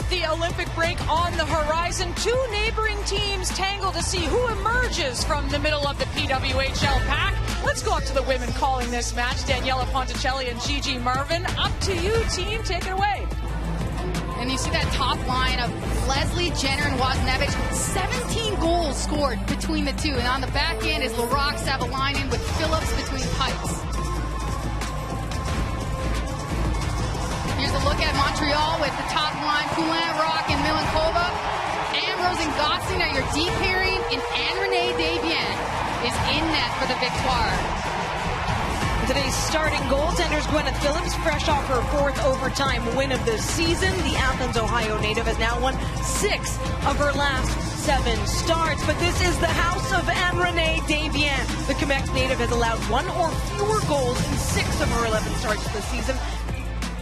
With the Olympic break on the horizon, two neighboring teams tangle to see who emerges from the middle of the PWHL pack. Let's go up to the women calling this match. Daniela Ponticelli and Gigi Marvin. Up to you, team. Take it away. And you see that top line of Leslie, Jenner, and Wozniewicz. 17 goals scored between the two. And on the back end is Laroque Savalainen with Phillips between pipes. Here's a look at Montreal with the top line, Poulin, Rock, and Milankova. Ambrose and Gosling are your deep pairing, and Anne-Renee Desbiens is in net for the Victoire. Today's starting goaltenders, Gwyneth Phillips, fresh off her fourth overtime win of the season. The Athens, Ohio native has now won 6 of her last 7 starts. But this is the house of Anne-Renee Desbiens. The Quebec native has allowed 1 or fewer goals in 6 of her 11 starts this season.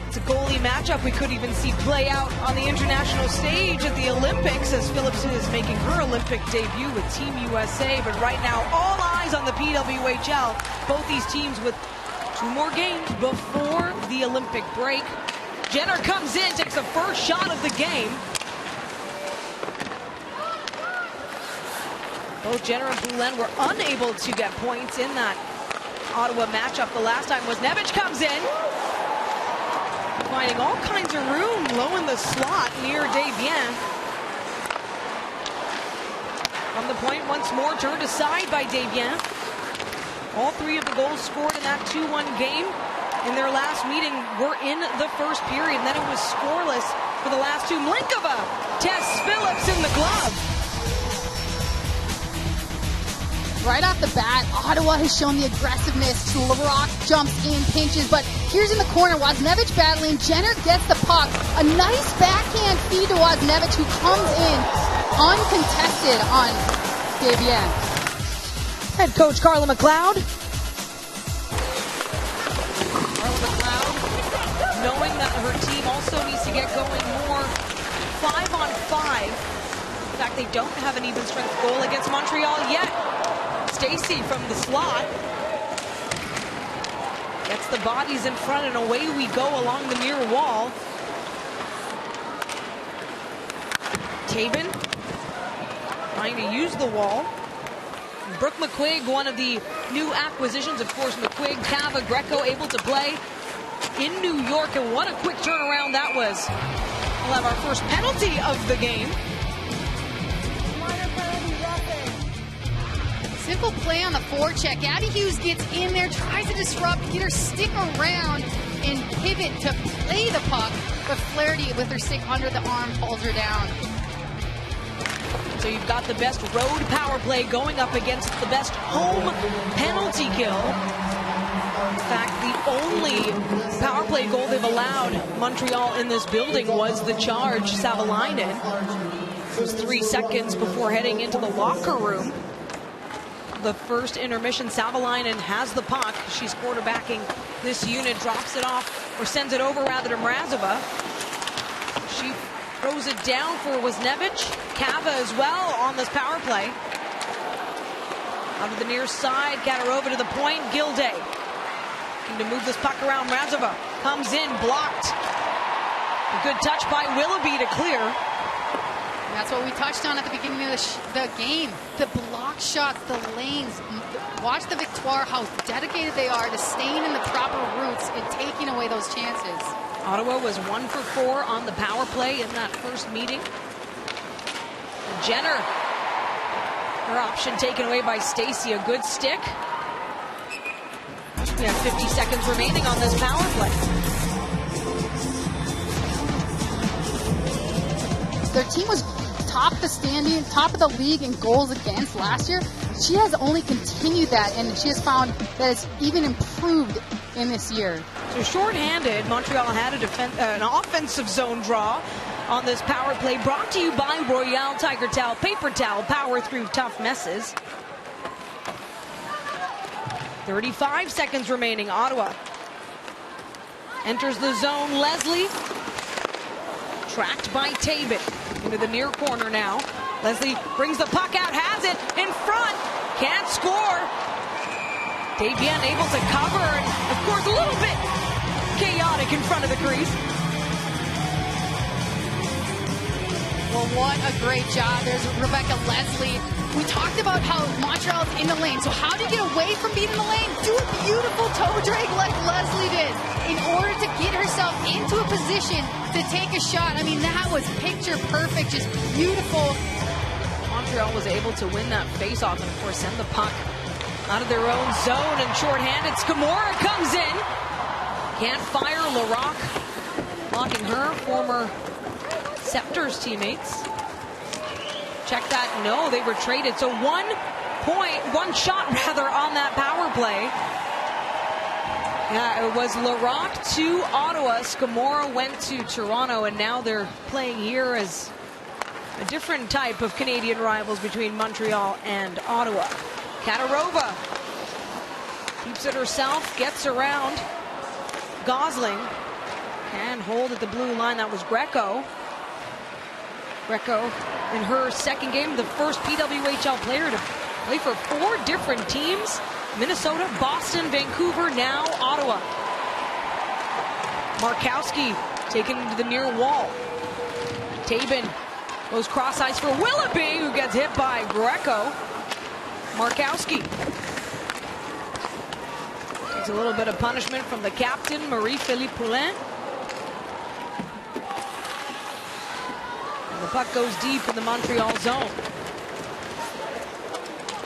It's a goalie matchup we could even see play out on the international stage at the Olympics as Phillips is making her Olympic debut with Team USA. But right now, all eyes on the PWHL. Both these teams with 2 more games before the Olympic break. Jenner comes in, takes the first shot of the game. Both Jenner and Poulin were unable to get points in that Ottawa matchup the last time. Wozniewicz comes in, finding all kinds of room low in the slot near Desbiens. From the point once more, turned aside by Desbiens. All 3 of the goals scored in that 2-1 game in their last meeting were in the first period. And then it was scoreless for the last 2. Mlinkova tests Phillips in the glove. Right off the bat, Ottawa has shown the aggressiveness. Laroque jumps in, pinches, but here's in the corner, Wozniewicz battling. Jenner gets the puck. A nice backhand feed to Wozniewicz, who comes in uncontested on Desbiens. Head coach Carla McLeod. Carla McLeod, knowing that her team also needs to get going more 5-on-5. In fact, they don't have an even strength goal against Montreal yet. Stacy from the slot gets the bodies in front, and away we go along the near wall. Taven trying to use the wall. Brooke McQuigg, one of the new acquisitions. Of course, McQuigg, Cava, Greco able to play in New York, and what a quick turnaround that was. We'll have our first penalty of the game. Simple play on the forecheck. Abby Hughes gets in there, tries to disrupt, get her stick around, and pivot to play the puck. But Flaherty, with her stick under the arm, pulls her down. So you've got the best road power play going up against the best home penalty kill. In fact, the only power play goal they've allowed Montreal in this building was the charge. Savalainen. It was 3 seconds before heading into the locker room. The first intermission, Savalainen has the puck. She's quarterbacking this unit, drops it off, or sends it over rather to Mrazova. She throws it down for Wozniewicz. Cava as well on this power play. Out of the near side, Katarova to the point. Gilday looking to move this puck around. Mrazova comes in, blocked. A good touch by Willoughby to clear. And that's what we touched on at the beginning of the game. The block shots, the lanes. Watch the Victoire, how dedicated they are to staying in the proper routes and taking away those chances. Ottawa was 1 for 4 on the power play in that first meeting. Jenner, her option taken away by Stacy. A good stick. We have 50 seconds remaining on this power play. Their team was top of the league in goals against last year. She has only continued that, and she has found that it's even improved in this year. So shorthanded, Montreal had an offensive zone draw on this power play, brought to you by Royale Tiger Towel, paper towel, power through tough messes. 35 seconds remaining. Ottawa enters the zone. Leslie, tracked by Taven, into the near corner now. Leslie brings the puck out, has it in front, can't score. Desbiens able to cover, and of course a little bit chaotic in front of the crease. Well, what a great job. There's Rebecca Leslie. We talked about how Montreal's in the lane. So how do you get away from being in the lane? Do a beautiful toe drag like Leslie did in order to get herself into a position to take a shot. I mean, that was picture perfect, just beautiful. Montreal was able to win that face-off and, of course, send the puck out of their own zone. And shorthanded, Scamora comes in. Can't fire. Larocque blocking her, former Scepter's teammates. Check that. No, they were traded. So one shot on that power play. Yeah, it was Larocque to Ottawa. Scamora went to Toronto, and now they're playing here as a different type of Canadian rivals between Montreal and Ottawa. Katarova keeps it herself, gets around. Gosling can hold at the blue line. That was Greco. Greco in her second game, the first PWHL player to play for 4 different teams. Minnesota, Boston, Vancouver, now Ottawa. Markowski taken into the near wall. Tabin goes cross ice for Willoughby, who gets hit by Greco. Markowski takes a little bit of punishment from the captain, Marie-Philippe Poulin. The puck goes deep in the Montreal zone.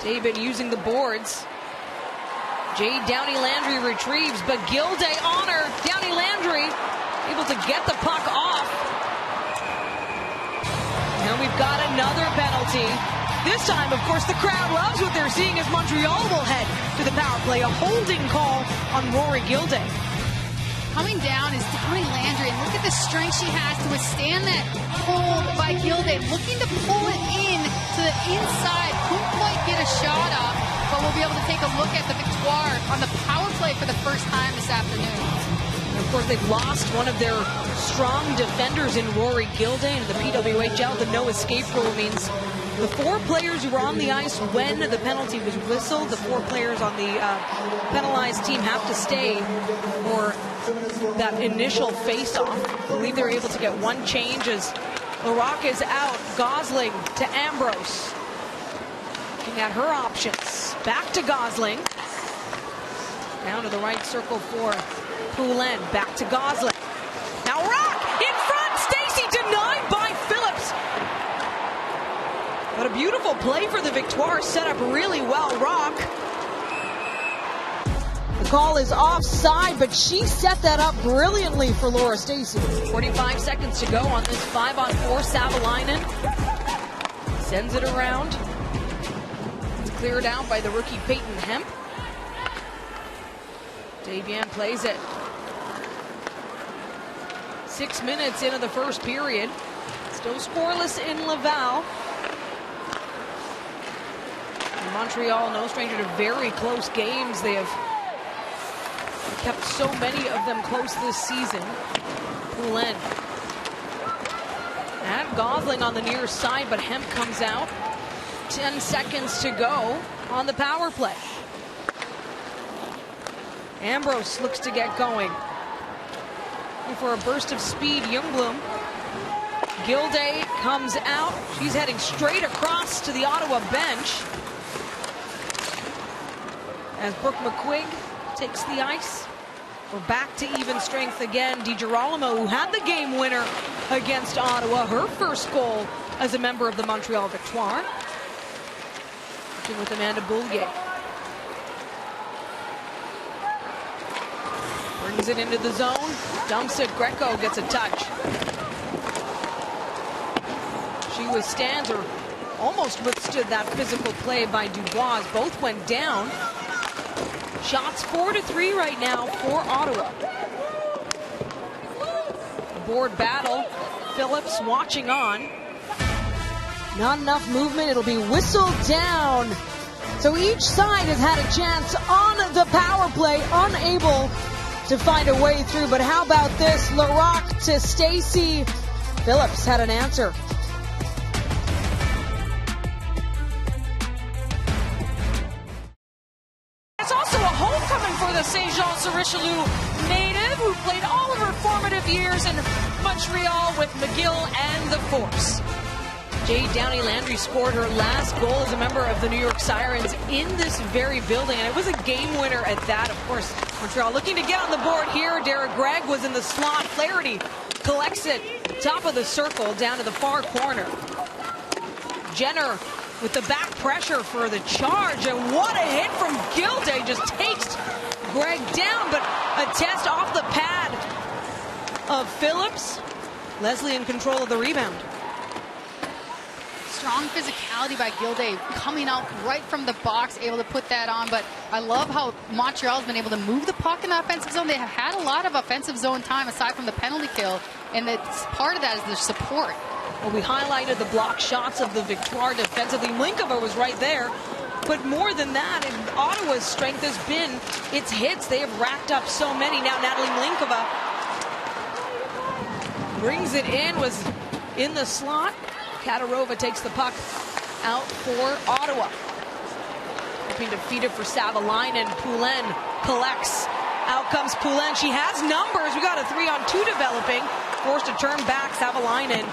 Tabin using the boards. Jade Downey-Landry retrieves, but Gilday on her. Downey-Landry able to get the puck off. And we've got another penalty. This time, of course, the crowd loves what they're seeing as Montreal will head to the power play. A holding call on Rory Gilday. Coming down is Downey-Landry, and look at the strength she has to withstand that hold by Gilday. Looking to pull it in to the inside. Couldn't quite get a shot off, but we'll be able to take a look at the Victoire on the power play for the first time this afternoon. And of course, they've lost one of their strong defenders in Rory Gilday. And the PWHL, the no escape rule means the 4 players who were on the ice when the penalty was whistled, the 4 players on the penalized team have to stay for that initial face-off. I believe they're able to get 1 change as Larocque is out. Gosling to Ambrose. Looking at her options. Back to Gosling. Down to the right circle for Poulin. Back to Gosling. Now Rock in front. Stacey denied by Phillips. But a beautiful play for the Victoire, set up really well. Rock. The call is offside, but she set that up brilliantly for Laura Stacey. 45 seconds to go on this 5-on-4. Savalainen sends it around. It's cleared out by the rookie Peyton Hemp. Davian plays it. 6 minutes into the first period. Still scoreless in Laval. Montreal, no stranger to very close games. They have kept so many of them close this season. Poulin. And Gosling on the near side, but Hemp comes out. 10 seconds to go on the power play. Ambrose looks to get going. And for a burst of speed, Youngbloom. Gilday comes out. She's heading straight across to the Ottawa bench. As Brooke McQuigg takes the ice. We're back to even strength again. DiGirolamo, who had the game winner against Ottawa, her first goal as a member of the Montreal Victoire. Working with Amanda Boulier. Brings it into the zone, dumps it. Greco gets a touch. She withstands, or almost withstood, that physical play by Dubois. Both went down. Shots 4-3 right now for Ottawa. Board battle. Phillips watching on. Not enough movement. It'll be whistled down. So each side has had a chance on the power play, unable to find a way through. But how about this? Larocque to Stacey. Phillips had an answer. It's also a homecoming for the St. Jean-sur-Richelieu native, who played all of her formative years in Montreal with McGill and the Force. Jade Downey-Landry scored her last goal as a member of the New York Sirens in this very building, and it was a game winner at that. Of course, Montreal looking to get on the board here. Derek Gregg was in the slot. Flaherty collects it, top of the circle, down to the far corner. Jenner with the back pressure for the charge, and what a hit from Gilday, just takes Gregg down, but a test off the pad of Phillips. Leslie in control of the rebound. Strong physicality by Gilday, coming out right from the box, able to put that on. But I love how Montreal's been able to move the puck in the offensive zone. They have had a lot of offensive zone time aside from the penalty kill, and part of that is their support. Well, we highlighted the block shots of the Victoire defensively. Linkova was right there. But more than that, Ottawa's strength has been its hits. They have racked up so many. Now Natalie Linkova brings it in, was in the slot. Katarova takes the puck out for Ottawa. Hoping to feed it for Savalainen. Poulin collects. Out comes Poulin. She has numbers. We got a 3-on-2 developing. Forced to turn back. Savalainen.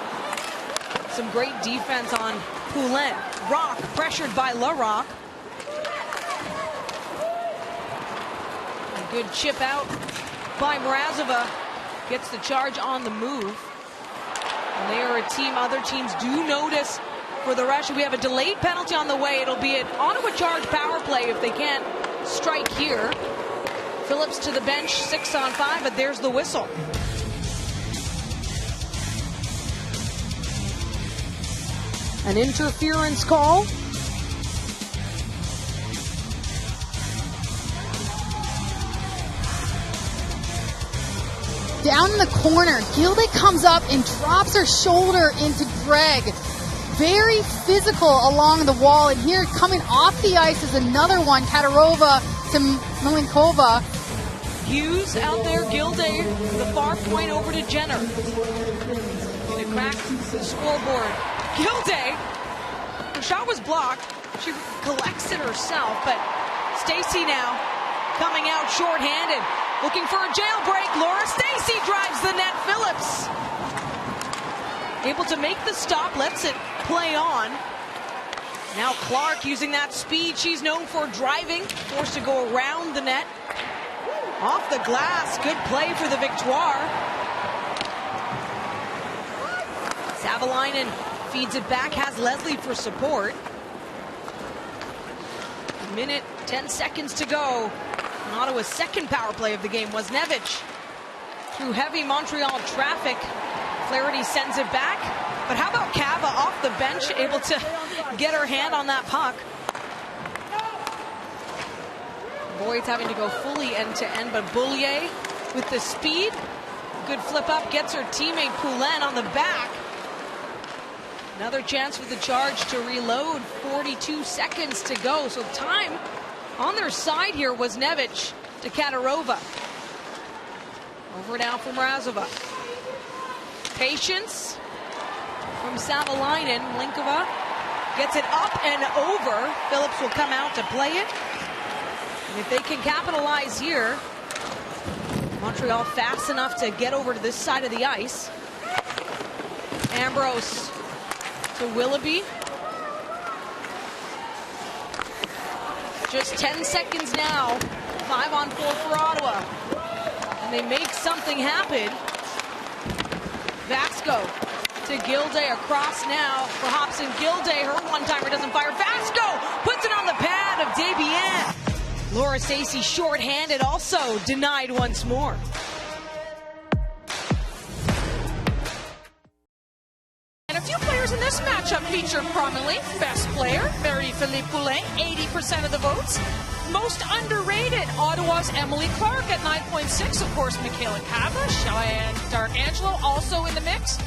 Some great defense on Poulin. Rock pressured by LaRock. A good chip out by Mrazova. Gets the charge on the move. And they are a team other teams do notice for the rush. We have a delayed penalty on the way. It'll be an Ottawa charge power play if they can't strike here. Phillips to the bench, 6-on-5, but there's the whistle. An interference call. Down in the corner, Gilday comes up and drops her shoulder into Gregg. Very physical along the wall, and here coming off the ice is another one. Katarova to Milinkova. Hughes out there, Gilday, the far point over to Jenner. Gonna crack the scoreboard. Gilday, her shot was blocked. She collects it herself, but Stacey now coming out shorthanded. Looking for a jailbreak. Laura Stacey drives the net. Phillips able to make the stop, lets it play on. Now Clark using that speed she's known for driving, forced to go around the net. Off the glass, good play for the Victoire. Savalainen feeds it back, has Leslie for support. A minute, 10 seconds to go. Ottawa's second power play of the game was Nevich. Through heavy Montreal traffic, Flaherty sends it back. But how about Cava off the bench, able to get her hand on that puck? Boyd's having to go fully end-to-end, but Boulier with the speed. Good flip up, gets her teammate Poulin on the back. Another chance for the charge to reload. 42 seconds to go, so time on their side here was Nevich to Katarova. Over now from Mrazova. Patience from Savalainen. Linkova gets it up and over. Phillips will come out to play it. And if they can capitalize here, Montreal fast enough to get over to this side of the ice. Ambrose to Willoughby. Just 10 seconds now. 5-on-4 for Ottawa. And they make something happen. Vasco to Gilday across now for Hobson. Gilday, her one-timer doesn't fire. Vasco puts it on the pad of Desbiens. Laura Stacey short-handed, also denied once more. And a few players in this matchup featured prominently. Best player, Marie-Philippe Poulin, 80% of the votes. Most underrated, Ottawa's Emily Clark at 9.6. Of course, Michaela Cava, Cheyenne Darkangelo also in the mix.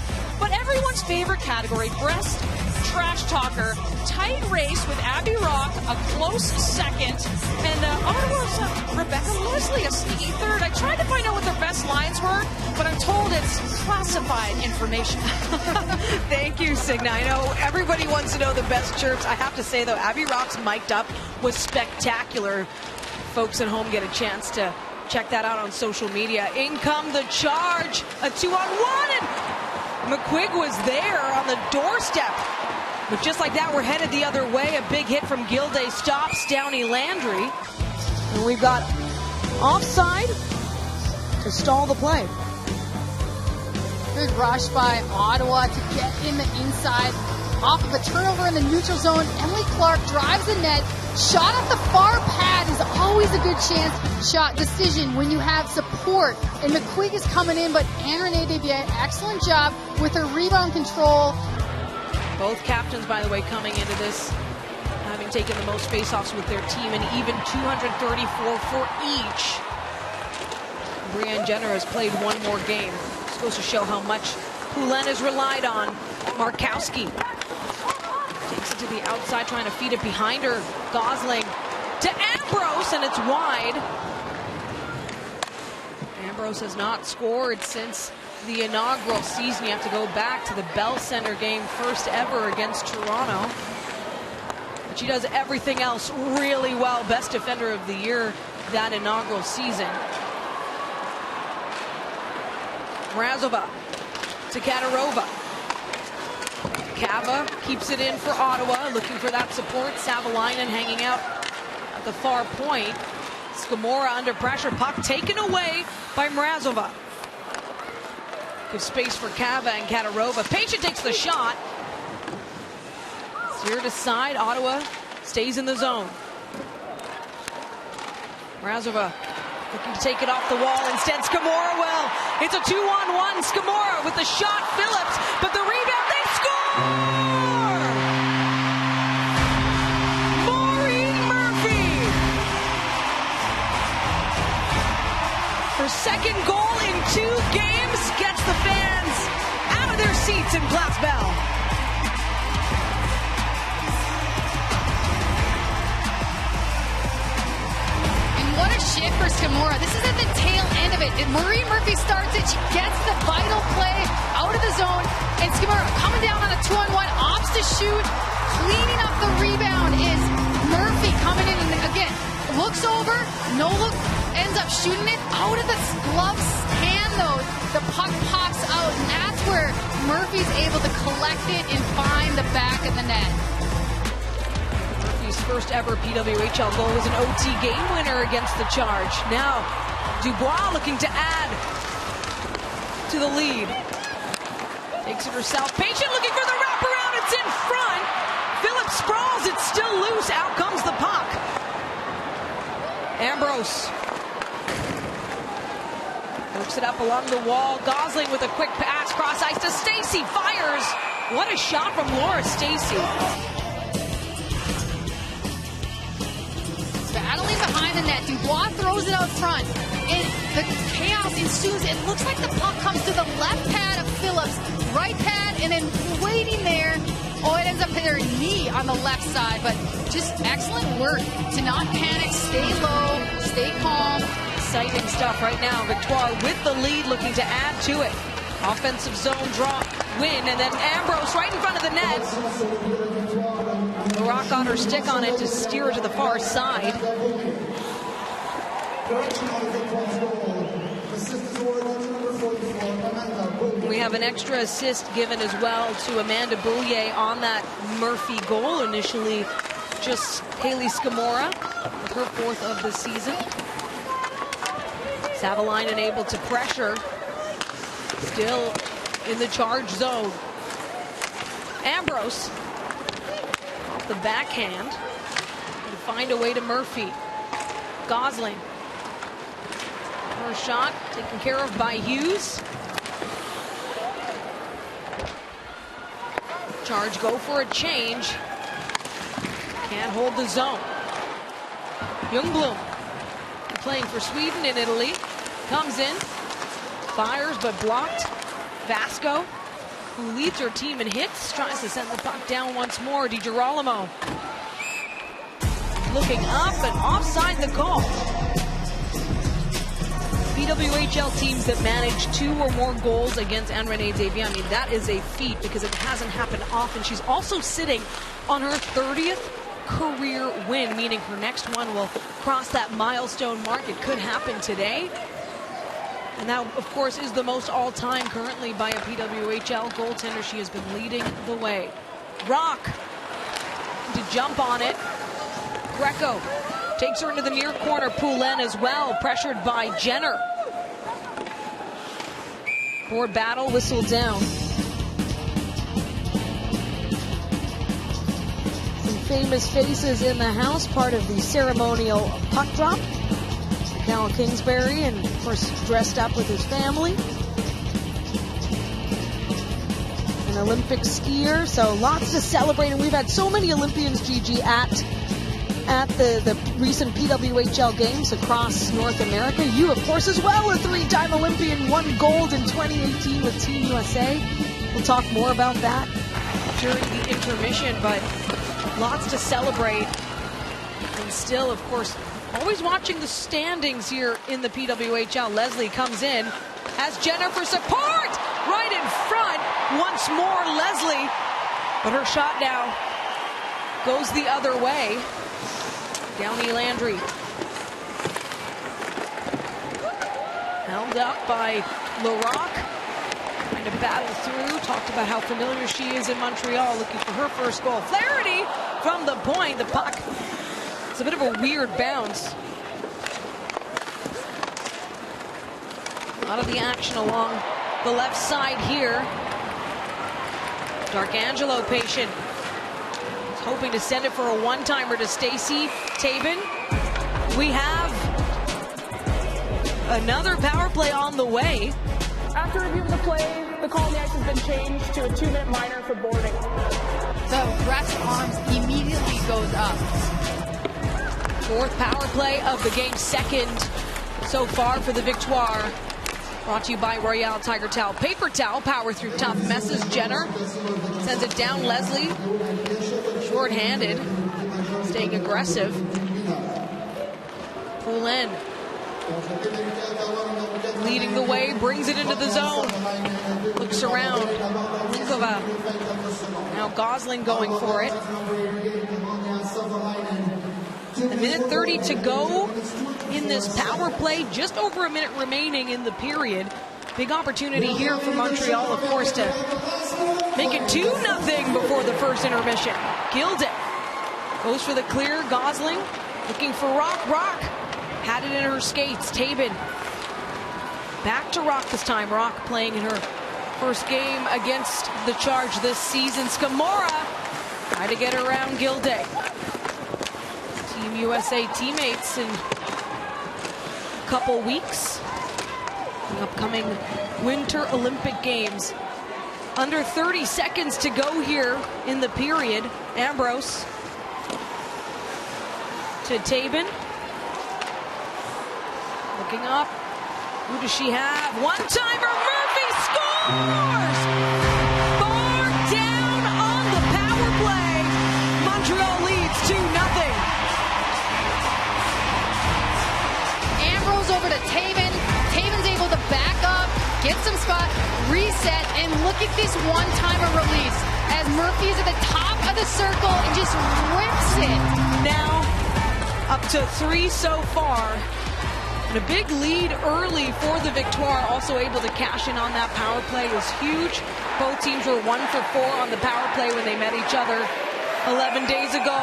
But everyone's favorite category, breast trash talker. Tight race with Abby Rock, a close second. And Ottawa's Rebecca Leslie, a sneaky third. I tried to find out what their best lines were, but I'm told it's classified information. Thank you, Signa. I know everybody wants to know the best chirps. I have to say, though, Abby Rock's mic'd up was spectacular. Folks at home get a chance to check that out on social media. In come the charge, a 2-on-1, and McQuigg was there on the doorstep. But just like that, we're headed the other way. A big hit from Gilday stops Downey Landry. And we've got offside to stall the play. Good rush by Ottawa to get in the inside. Off of a turnover in the neutral zone, Emily Clark drives the net. Shot at the far pad is always a good chance shot decision when you have support. And McQuigg is coming in, but Anne-Renee Desbiens, excellent job with her rebound control. Both captains, by the way, coming into this, having taken the most faceoffs with their team, and even 234 for each. Brianne Jenner has played one more game. This goes to show how much Poulin has relied on. Markowski takes it to the outside, trying to feed it behind her. Gosling to Ambrose, and it's wide. Ambrose has not scored since the inaugural season. You have to go back to the Bell Center game, first ever against Toronto. But she does everything else really well. Best defender of the year that inaugural season. Mrazova to Katarova. Kava keeps it in for Ottawa, looking for that support. Savalainen hanging out at the far point. Scamora under pressure. Puck taken away by Mrazova. Good space for Kava and Katarova. Patient takes the shot. Steered aside. Ottawa stays in the zone. Mrazova looking to take it off the wall. Instead, Scamora will. It's a 2-on-1. Scamora with the shot. Phillips, but the rebound. They score! Maureen Murphy. Her second goal in 2 games gets the fans out of their seats in Place Bell. What a shift for Scamora. This is at the tail end of it. And Marie Murphy starts it. She gets the vital play out of the zone. And Scamora coming down on a 2-on-1, opts to shoot. Cleaning up the rebound is Murphy coming in. And again, looks over, no look, ends up shooting it out of the glove hand though. The puck pops out. And that's where Murphy's able to collect it and find the back of the net. First ever PWHL goal was an OT game winner against the Charge. Now, Dubois looking to add to the lead. Takes it herself. Patient looking for the wraparound. It's in front. Phillips sprawls. It's still loose. Out comes the puck. Ambrose works it up along the wall. Gosling with a quick pass. Cross ice to Stacey. Fires. What a shot from Laura Stacey. Battling behind the net. Dubois throws it out front. And the chaos ensues. It looks like the puck comes to the left pad of Phillips. Right pad, and then waiting there. Oh, it ends up hitting her knee on the left side. But just excellent work to not panic, stay low, stay calm. Exciting stuff right now. Victoire with the lead, looking to add to it. Offensive zone draw, win, and then Ambrose right in front of the net. The Rock on her stick on it to steer it to the far side. We have an extra assist given as well to Amanda Boulier on that Murphy goal. Initially, just Haley Scamora with her 4th of the season. Savalainen able to pressure. Still in the Charge zone. Ambrose off the backhand to find a way to Murphy. Gosling. Her shot taken care of by Hughes. Charge go for a change. Can't hold the zone. Ljungblom playing for Sweden in Italy. Comes in. Fires but blocked. Vasco, who leads her team in hits, tries to send the puck down once more. DiGirolamo looking up and offside the call. PWHL teams that manage 2 or more goals against Anne-Renee Desbiens, I mean, that is a feat because it hasn't happened often. She's also sitting on her 30th career win, meaning her next one will cross that milestone mark. It could happen today. And that, of course, is the most all-time currently by a PWHL goaltender. She has been leading the way. Rock to jump on it. Greco takes her into the near corner. Poulin as well, pressured by Jenner. Board battle, whistle down. Some famous faces in the house, part of the ceremonial puck drop. Cal Kingsbury, and of course dressed up with his family. An Olympic skier, so lots to celebrate, and we've had so many Olympians, Gigi, at the recent PWHL games across North America. You, of course, as well, a three-time Olympian, won gold in 2018 with Team USA. We'll talk more about that during the intermission, but lots to celebrate. And still, of course, always watching the standings here in the PWHL. Leslie comes in, has Jenner for support, right in front. Once more, Leslie, but her shot now goes the other way. Downey Landry. Held up by Larocque. Trying to battle through. Talked about how familiar she is in Montreal, looking for her first goal. Flaherty from the point. The puck, it's a bit of a weird bounce. A lot of the action along the left side here. D'Arcangelo patient. Hoping to send it for a one-timer to Stacey Tabin. We have another power play on the way. After reviewing the play, the call on the ice has been changed to a 2-minute minor for boarding. The ref's arms immediately goes up. Fourth power play of the game, second so far for the Victoire. Brought to you by Royale Tiger Towel. Paper towel, power through tough messes. Jenner sends it down. Leslie, short-handed, staying aggressive. Poulin leading the way, brings it into the zone. Looks around. Linkova. Now Gosling going for it. A minute 30 to go in this power play. Just over a minute remaining in the period. Big opportunity here for Montreal, of course, to make it 2-0 before the first intermission. Gilden goes for the clear. Gosling looking for Rock. Rock had it in her skates. Tabin back to Rock this time. Rock playing in her first game against the Charge this season. Scamora try to get around Gilday. Team USA teammates in a couple weeks. The upcoming Winter Olympic Games. Under 30 seconds to go here in the period. Ambrose to Tabin. Looking up. Who does she have? One-timer. Murphy scores! Far down on the power play. Montreal leads 2-0. Ambrose over to Tabin. Tabin's able to back up, get some spot, reset, and look at this one-timer release as Murphy is at the top of the circle and just rips it. Now up to 3 so far. And a big lead early for the Victoire. Also able to cash in on that power play was huge. Both teams were 1 for 4 on the power play when they met each other 11 days ago.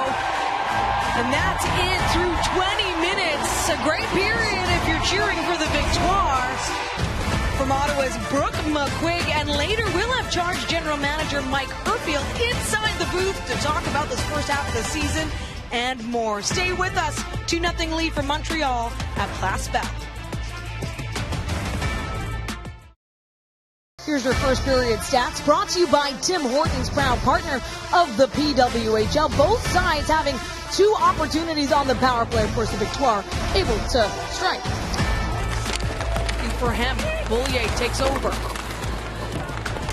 And that's it through 20 minutes. A great period if you're cheering for the Victoire. From Ottawa's Brooke McQuigg, and later we'll have Charge General Manager Mike Herfield inside the booth to talk about this first half of the season and more. Stay with us. 2-0 lead for Montreal at Place Bell. Here's your first period stats, brought to you by Tim Hortons, proud partner of the PWHL. Both sides having 2 opportunities on the power play. Of course, the Victoire able to strike. For him, Boulier takes over.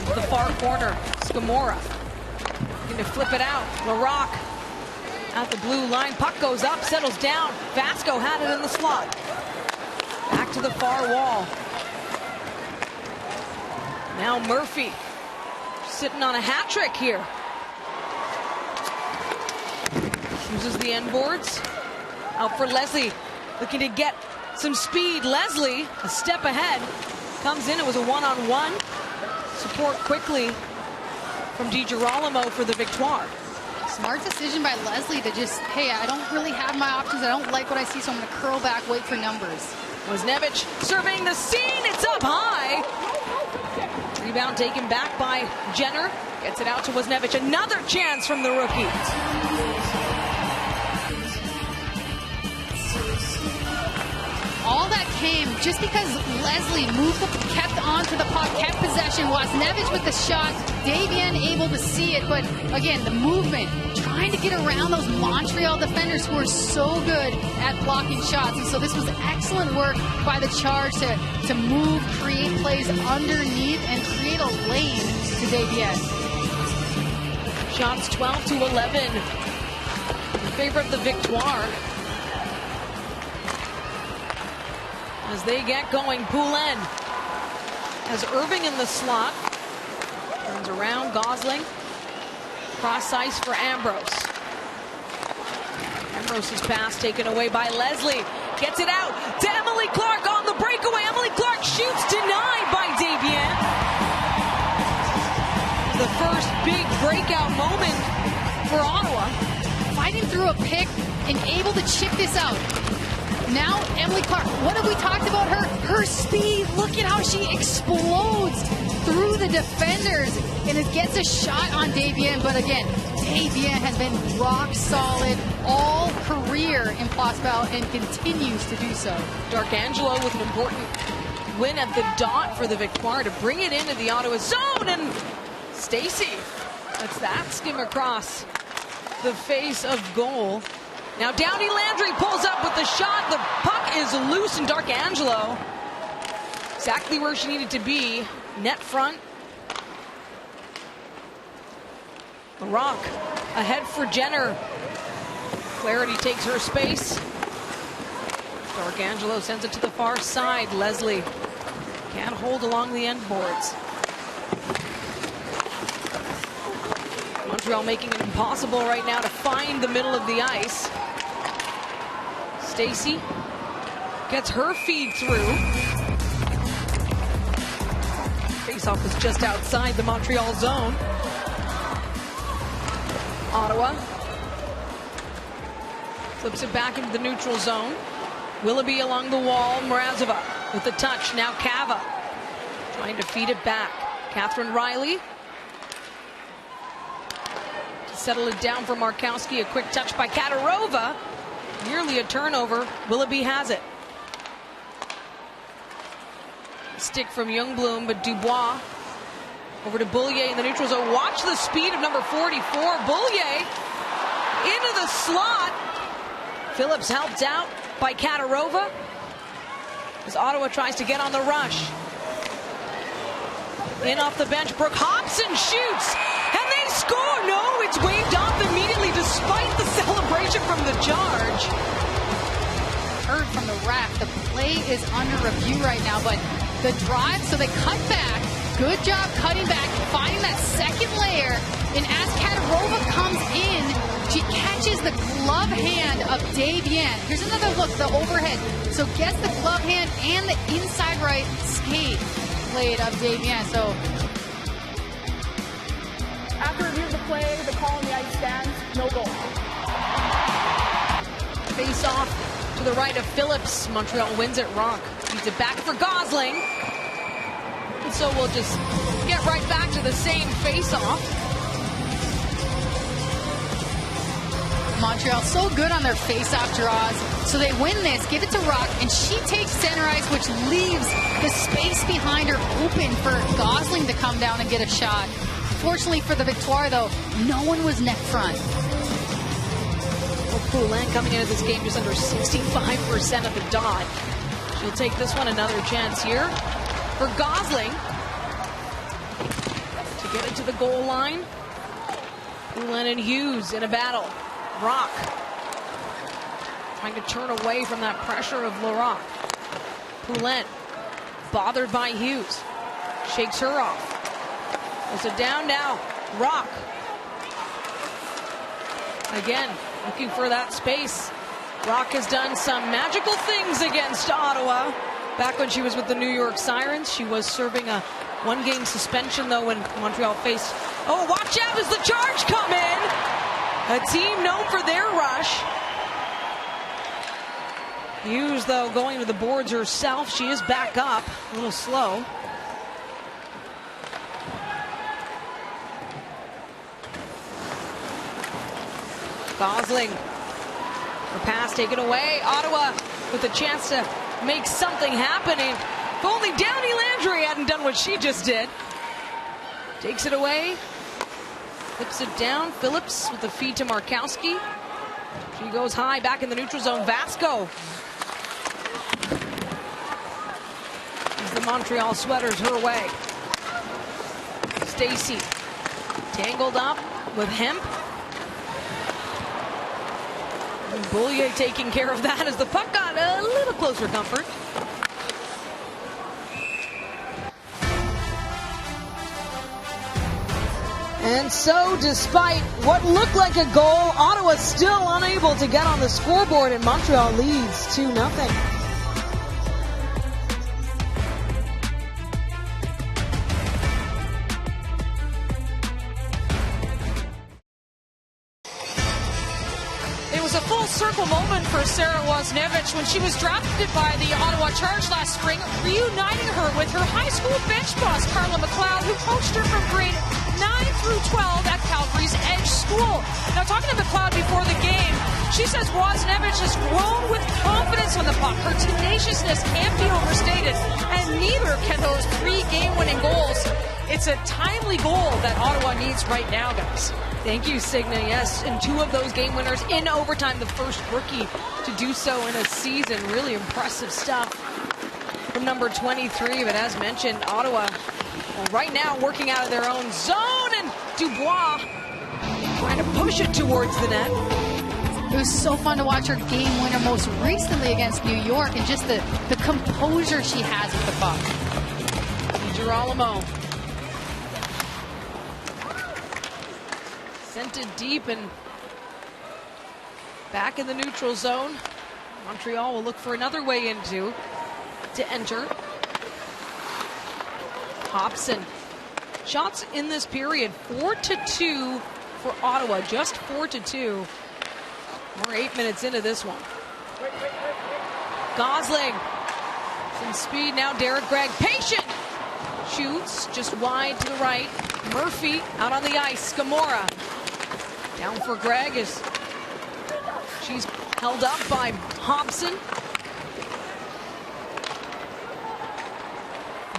To the far corner, Scamora looking to flip it out. Larocque at the blue line. Puck goes up, settles down. Vasco had it in the slot. Back to the far wall. Now Murphy sitting on a hat trick here. Uses the end boards. Out for Leslie, looking to get some speed. Leslie, a step ahead, comes in. It was a one-on-one. Support quickly from DiGirolamo for the Victoire. Smart decision by Leslie to just, hey, I don't really have my options. I don't like what I see, so I'm going to curl back, wait for numbers. Wozniewicz surveying the scene. It's up high. Rebound taken back by Jenner. Gets it out to Wozniewicz. Another chance from the rookie. All that came just because Leslie kept onto the puck, kept possession. Wozniewicz with the shot. Davian able to see it, but again, the movement, trying to get around those Montreal defenders who are so good at blocking shots. And so this was excellent work by the Charge to move, create plays underneath, and create a lane to Davian. Shots 12-11 in favor of the Victoire. As they get going, Poulin has Irving in the slot. Turns around, Gosling. Cross ice for Ambrose. Ambrose's pass taken away by Leslie. Gets it out to Emily Clark on the breakaway. Emily Clark shoots, denied by Davian. The first big breakout moment for Ottawa. Fighting through a pick and able to chip this out. Now, Emily Clark, what have we talked about her? Her speed, look at how she explodes through the defenders. And it gets a shot on Davian, but again, Davian has been rock solid all career in Place Bell and continues to do so. D'Arcangelo with an important win at the dot for the Victoire to bring it into the Ottawa zone, and Stacey lets that skim across the face of goal. Now Downey Landry pulls up with the shot. The puck is loose, and D'Arcangelo exactly where she needed to be. Net front. The Rock ahead for Jenner. Clarity takes her space. D'Arcangelo sends it to the far side. Leslie can't hold along the end boards. Montreal making it impossible right now to find the middle of the ice. Stacey gets her feed through. Faceoff was just outside the Montreal zone. Ottawa flips it back into the neutral zone. Willoughby along the wall. Mrazova with the touch. Now Cava trying to feed it back. Catherine Riley to settle it down for Markowski. A quick touch by Katarova. Nearly a turnover. Willoughby has it. Stick from Youngbloom, but Dubois over to Boulier in the neutral zone. Watch the speed of number 44. Boulier into the slot. Phillips helped out by Katarova as Ottawa tries to get on the rush. In off the bench, Brooke Hobson shoots, and they score. No, it's waved off immediately despite the celebration from the Charge. Heard from the rack, the play is under review right now, but the drive, so they cut back. Good job cutting back, finding that second layer, and as Katarova comes in, she catches the glove hand of Davian. Here's another look, the overhead. So gets the glove hand and the inside right skate blade of Davian. So After review of the play, the call on the ice stands, no goal. Face off to the right of Phillips. Montreal wins it. Rock feeds it back for Gosling. And so we'll just get right back to the same face off. Montreal so good on their face-off draws. So they win this, give it to Rock, and she takes center ice, which leaves the space behind her open for Gosling to come down and get a shot. Fortunately for the Victoire, though, no one was net front. Well, Poulin coming into this game just under 65% of the dot. She'll take this one. Another chance here for Gosling to get it to the goal line. Poulin and Hughes in a battle. Rock trying to turn away from that pressure of Laroque. Poulin bothered by Hughes. Shakes her off. It's a down now. Rock. Again, looking for that space. Rock has done some magical things against Ottawa. Back when she was with the New York Sirens, she was serving a one-game suspension, though, when Montreal faced Oh, watch out as the charge come in. A team known for their rush. Hughes, though, going to the boards herself. She is back up, a little slow. Gosling. Her pass taken away. Ottawa with a chance to make something happen. If only Downey Landry hadn't done what she just did. Takes it away. Flips it down. Phillips with the feed to Markowski. She goes high back in the neutral zone. Vasco. As the Montreal sweaters her way. Stacey tangled up with Hemp. And Boulier taking care of that as the puck got a little closer comfort. And so, despite what looked like a goal, Ottawa still unable to get on the scoreboard, and Montreal leads 2-0. It was a full circle moment for Sarah Wozniewicz when she was drafted by the Ottawa Charge last spring, reuniting her with her high school bench boss, Carla McLeod, who coached her from grade 9 through 12 at Calgary's Edge School. Now, talking to McLeod before the game, she says Wozniewicz has grown with confidence on the puck. Her tenaciousness can't be overstated, and neither can those 3 game-winning goals. It's a timely goal that Ottawa needs right now, guys. Thank you, Signa. Yes, and 2 of those game winners in overtime. The first rookie to do so in a season. Really impressive stuff from number 23. But as mentioned, Ottawa, well, right now working out of their own zone, and Dubois trying to push it towards the net. It was so fun to watch her game winner most recently against New York, and just the composure she has with the puck. Girolamo sent it deep and back in the neutral zone. Montreal will look for another way to enter. Hobson. Shots in this period 4-2 for Ottawa, just 4-2. We're 8 minutes into this one. Gosling. Some speed now. Derek Gregg patient. Shoots just wide to the right. Murphy out on the ice. Scamora down for Gregg as she's held up by Hobson.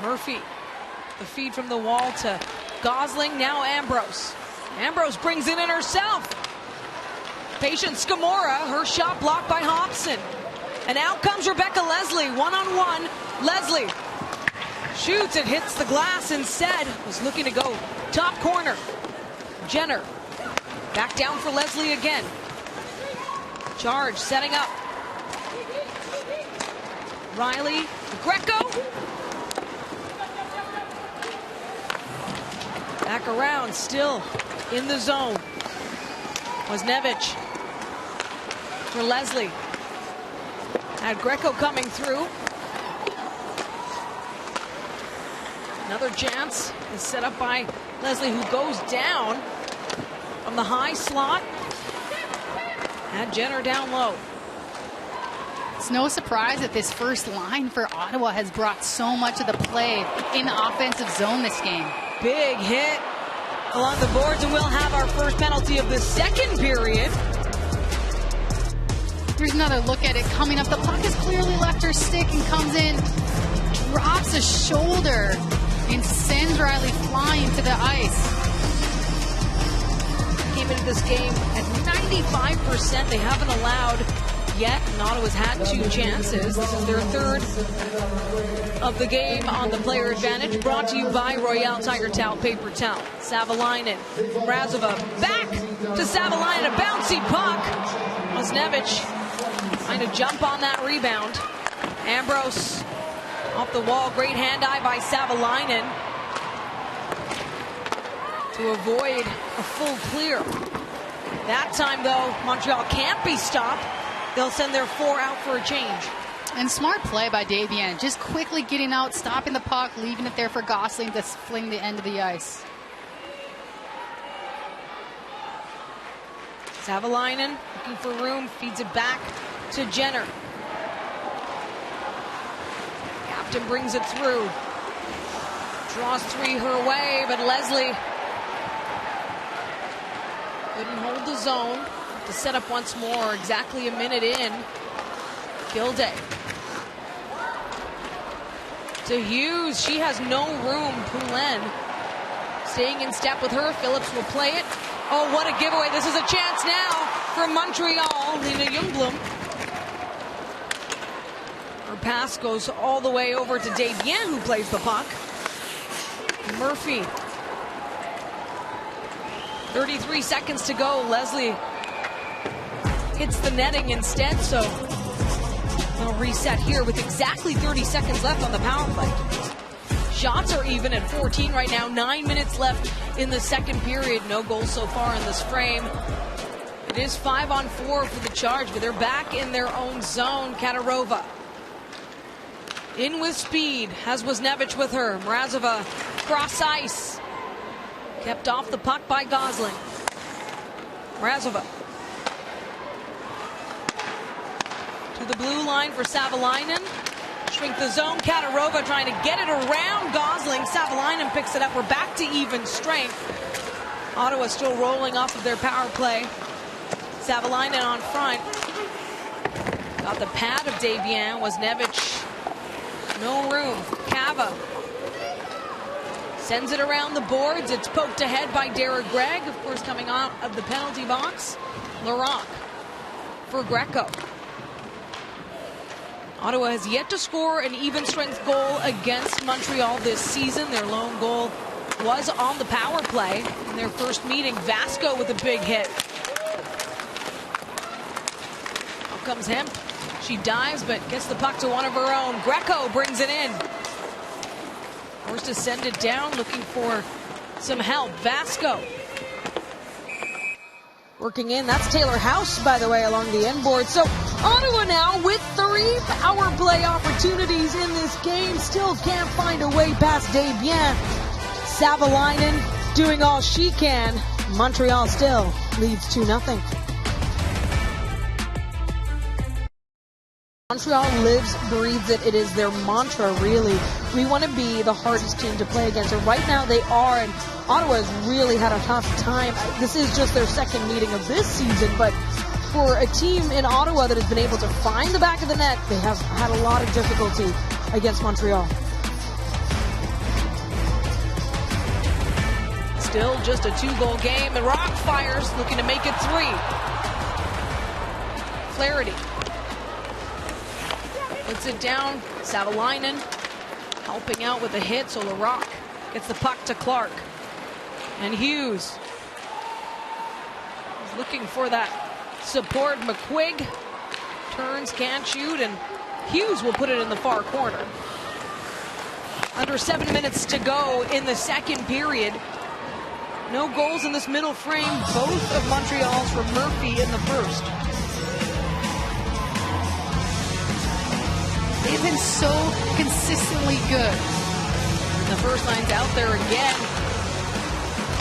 Murphy, the feed from the wall to Gosling. Now Ambrose. Ambrose brings it in herself. Patient Scamora, her shot blocked by Hobson. And out comes Rebecca Leslie, one-on-one. Leslie shoots, it hits the glass instead. Was looking to go top corner. Jenner back down for Leslie again. Charge setting up. Riley, Greco. Back around, still in the zone. Wozniewicz for Leslie. Had Greco coming through. Another chance is set up by Leslie, who goes down from the high slot. Had Jenner down low. It's no surprise that this first line for Ottawa has brought so much of the play in the offensive zone this game. Big hit along the boards, and we'll have our first penalty of the second period. Here's another look at it coming up. The puck has clearly left her stick and comes in, drops a shoulder, and sends Riley flying to the ice. Came into this game at 95%. They haven't allowed yet, and Ottawa's had 2 chances. This is their third of the game on the player advantage. Brought to you by Royale Tiger Towel Paper Towel. Savalainen, Razova back to Savalainen, a bouncy puck. Wozniewicz trying to jump on that rebound. Ambrose off the wall, great hand-eye by Savalainen to avoid a full clear. That time, though, Montreal can't be stopped. They'll send their 4 out for a change. And smart play by Davian, just quickly getting out, stopping the puck, leaving it there for Gosling to fling the end of the ice. Savalainen looking for room, feeds it back to Jenner. Captain brings it through. Draws three her way, but Leslie couldn't hold the zone. To set up once more, exactly a minute in. Gilday to Hughes. She has no room. Poulin staying in step with her. Phillips will play it. Oh, what a giveaway. This is a chance now for Montreal. Lena Ljungblom. Her pass goes all the way over to Desbiens, who plays the puck. Murphy. 33 seconds to go. Leslie hits the netting instead, so they'll reset here with exactly 30 seconds left on the power play. Shots are even at 14 right now. 9 minutes left in the second period. No goals so far in this frame. It is 5-on-4 for the Charge, but they're back in their own zone. Katarova in with speed. Has Wisniewicz with her. Mrazova cross ice. Kept off the puck by Gosling. Mrazova to the blue line for Savalainen. Shrink the zone. Katarova trying to get it around Gosling. Savalainen picks it up. We're back to even strength. Ottawa still rolling off of their power play. Savalainen on front. Got the pad of Desbiens. Wisniewicz. No room. Cava sends it around the boards. It's poked ahead by Derek Gregg. Of course, coming out of the penalty box. Laurent for Greco. Ottawa has yet to score an even strength goal against Montreal this season. Their lone goal was on the power play in their first meeting. Vasco with a big hit. Out comes Hemp. She dives but gets the puck to one of her own. Greco brings it in. Forced to send it down, looking for some help. Vasco working in. That's Taylor House, by the way, along the end board. So Ottawa now with 3 power play opportunities in this game. Still can't find a way past Desbiens. Savalainen doing all she can. Montreal still leads 2-0. Montreal lives, breathes it. It is their mantra, really. We want to be the hardest team to play against. And right now they are, and Ottawa has really had a tough time. This is just their second meeting of this season, but for a team in Ottawa that has been able to find the back of the net, they have had a lot of difficulty against Montreal. Still just a 2-goal game, and Rock fires, looking to make it 3. Flaherty puts it down. Savalainen helping out with a hit, so LaRock gets the puck to Clark. And Hughes is looking for that support. McQuigg turns, can't shoot, and Hughes will put it in the far corner. Under 7 minutes to go in the second period. No goals in this middle frame. Both of Montreal's for Murphy in the first. They've been so consistently good. The first line's out there again.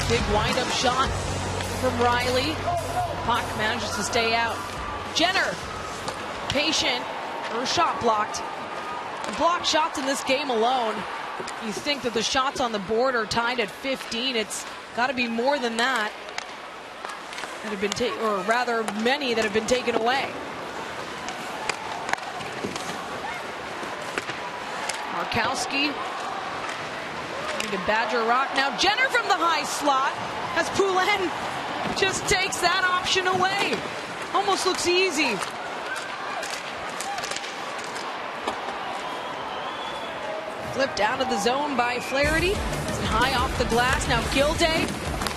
Big wind-up shot from Riley. Puck manages to stay out. Jenner, patient. Her shot blocked. Blocked shots in this game alone. You think that the shots on the board are tied at 15. It's got to be more than that. That have been or rather many that have been taken away. Markowski trying to badger Rock. Now Jenner from the high slot as Poulin just takes that option away. Almost looks easy. Flipped out of the zone by Flaherty. It's high off the glass. Now Gilday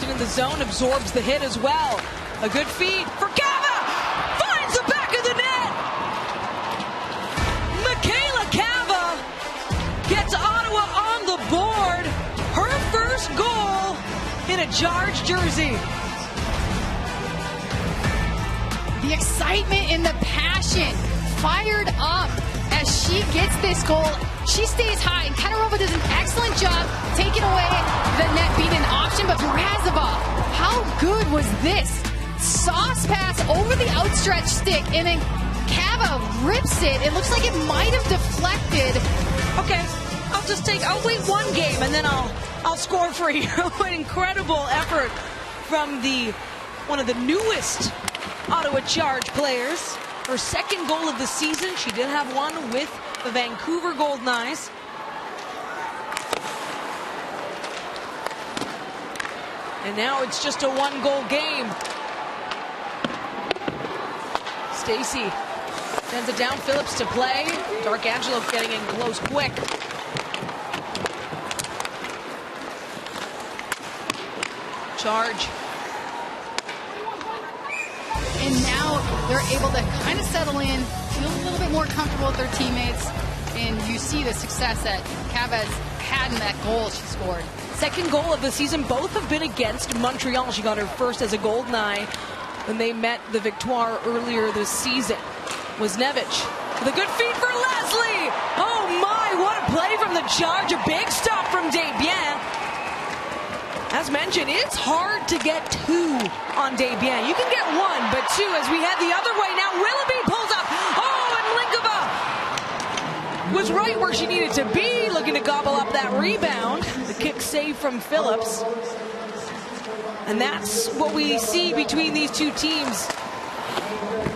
in the zone absorbs the hit as well. A good feed for Cava. Finds the back of the net. Michaela Cava gets Ottawa on the board. Her first goal in a Charge jersey. The excitement and the passion fired up as she gets this goal. She stays high, and Katarova does an excellent job taking away the net being an option, but Mrazova, how good was this sauce pass over the outstretched stick, and then Cava rips it. It looks like it might have deflected. Okay, I'll wait one game and then I'll score for you. An incredible effort from one of the newest Ottawa Charge players. Her second goal of the season. She did have one with the Vancouver Golden Knights. And now it's just a one-goal game. Stacey sends it down. Phillips to play. D'Arcangelo getting in close quick. Charge. And now they're able to kind of settle in, feel a little bit more comfortable with their teammates, and you see the success that Cavez had in that goal she scored. Second goal of the season. Both have been against Montreal. She got her first as a Golden Eye when they met the Victoire earlier this season. Wisniewicz with a good feed for Leslie. Oh my, what a play from the Charge. A big stop from Desbiens. As mentioned, it's hard to get two on Desbiens. You can get one, but two, as we head the other way now. Willoughby pulls up. Oh, and Linkova was right where she needed to be, looking to gobble up that rebound. The kick save from Phillips. And that's what we see between these two teams.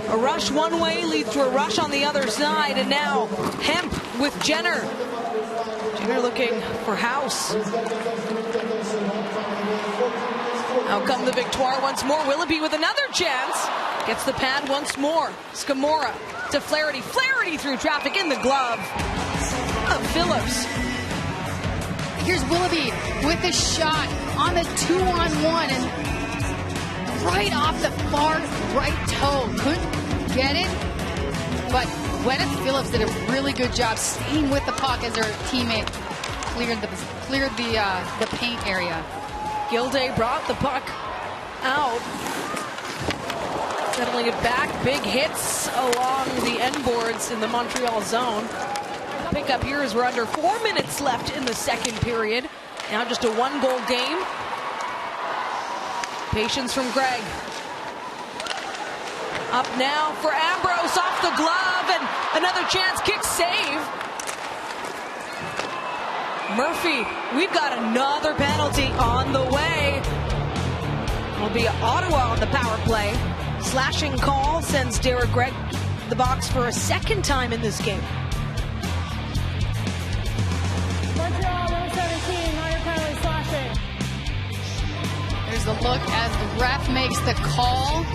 A rush one way leads to a rush on the other side, and now Hemp with Jenner. Jenner looking for House. Out come the Victoire once more. Willoughby with another chance. Gets the pad once more. Scamora to Flaherty. Flaherty through traffic in the glove of Phillips. Here's Willoughby with a shot on the 2-on-1 and right off the far right toe. Couldn't get it, but Gwyneth Phillips did a really good job staying with the puck as her teammate cleared the paint area. Gilday brought the puck out. Settling it back. Big hits along the end boards in the Montreal zone. Pickup here as we're under 4 minutes left in the second period. Now just a one-goal game. Patience from Greg. Up now for Ambrose off the glove, and another chance. Kick save. Murphy, we've got another penalty on the way. It'll be Ottawa on the power play. Slashing call sends Derek Gregg the box for a second time in this game. Montreal, number 17, minor penalty, slashing. There's the look as the ref makes the call,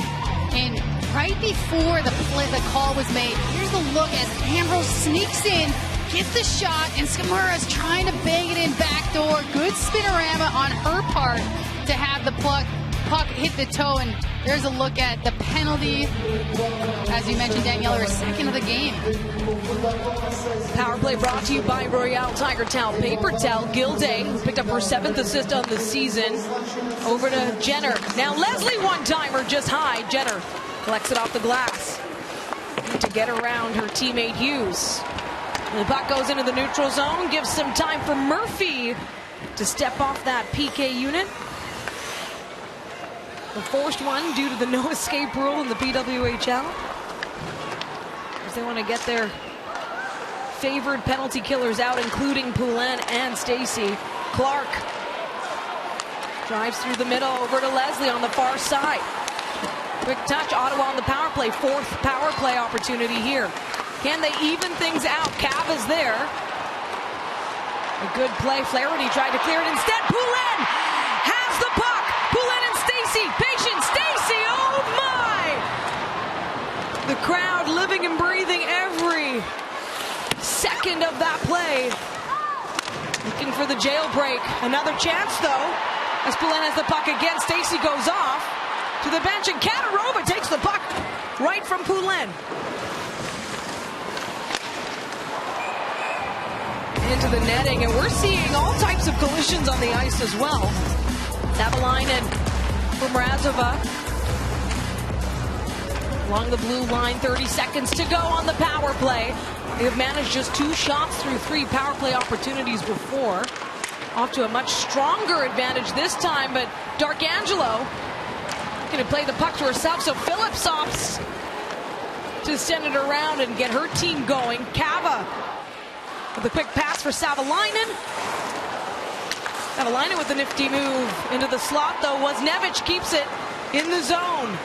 and right before the call was made, here's the look as Ambrose sneaks in, gets the shot, and Scamura's trying to bang it in backdoor. Good spinorama on her part to have the puck hit the toe, and there's a look at the penalty. As you mentioned, Danielle, her second of the game. Power play brought to you by Royale Tiger Towel Paper Towel. Gilday picked up her 7th assist on the season. Over to Jenner. Now Leslie one-timer just high. Jenner collects it off the glass to get around her teammate Hughes. And the puck goes into the neutral zone. Gives some time for Murphy to step off that PK unit. The forced one due to the no escape rule in the PWHL. As they want to get their favored penalty killers out, including Poulin and Stacey. Clark drives through the middle over to Leslie on the far side. Quick touch, Ottawa on the power play. 4th power play opportunity here. Can they even things out? Cav is there. A good play. Flaherty tried to clear it. Instead, Poulin has the puck. Poulin and Stacey. Patient Stacey. Oh my! The crowd living and breathing every second of that play. Looking for the jailbreak. Another chance though. As Poulin has the puck again. Stacey goes off to the bench, and Katarova takes the puck right from Poulin. Into the netting, and we're seeing all types of collisions on the ice as well. Savalainen from Razova along the blue line. 30 seconds to go on the power play. They have managed just 2 shots through 3 power play opportunities before. Off to a much stronger advantage this time, but D'Arcangelo looking to play the puck to herself, so Phillips opts to send it around and get her team going. Kava with a quick pass for Savalainen. Savalainen with a nifty move into the slot, though. Wozniewicz keeps it in the zone.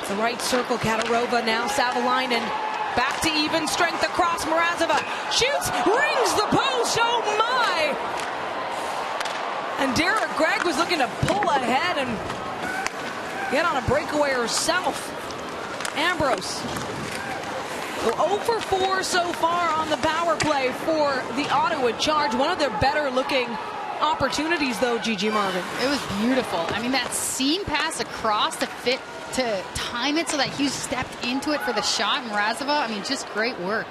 The right circle, Katarova now. Savalainen back to even strength across. Mrazova shoots, rings the post. Oh my! And Derek Gregg was looking to pull ahead and get on a breakaway herself. Ambrose. So 0 for 4 so far on the power play for the Ottawa Charge. One of their better looking opportunities, though, Gigi Marvin. It was beautiful. I mean, that seam pass across to time it so that Hughes stepped into it for the shot. Mrazova, I mean, just great work.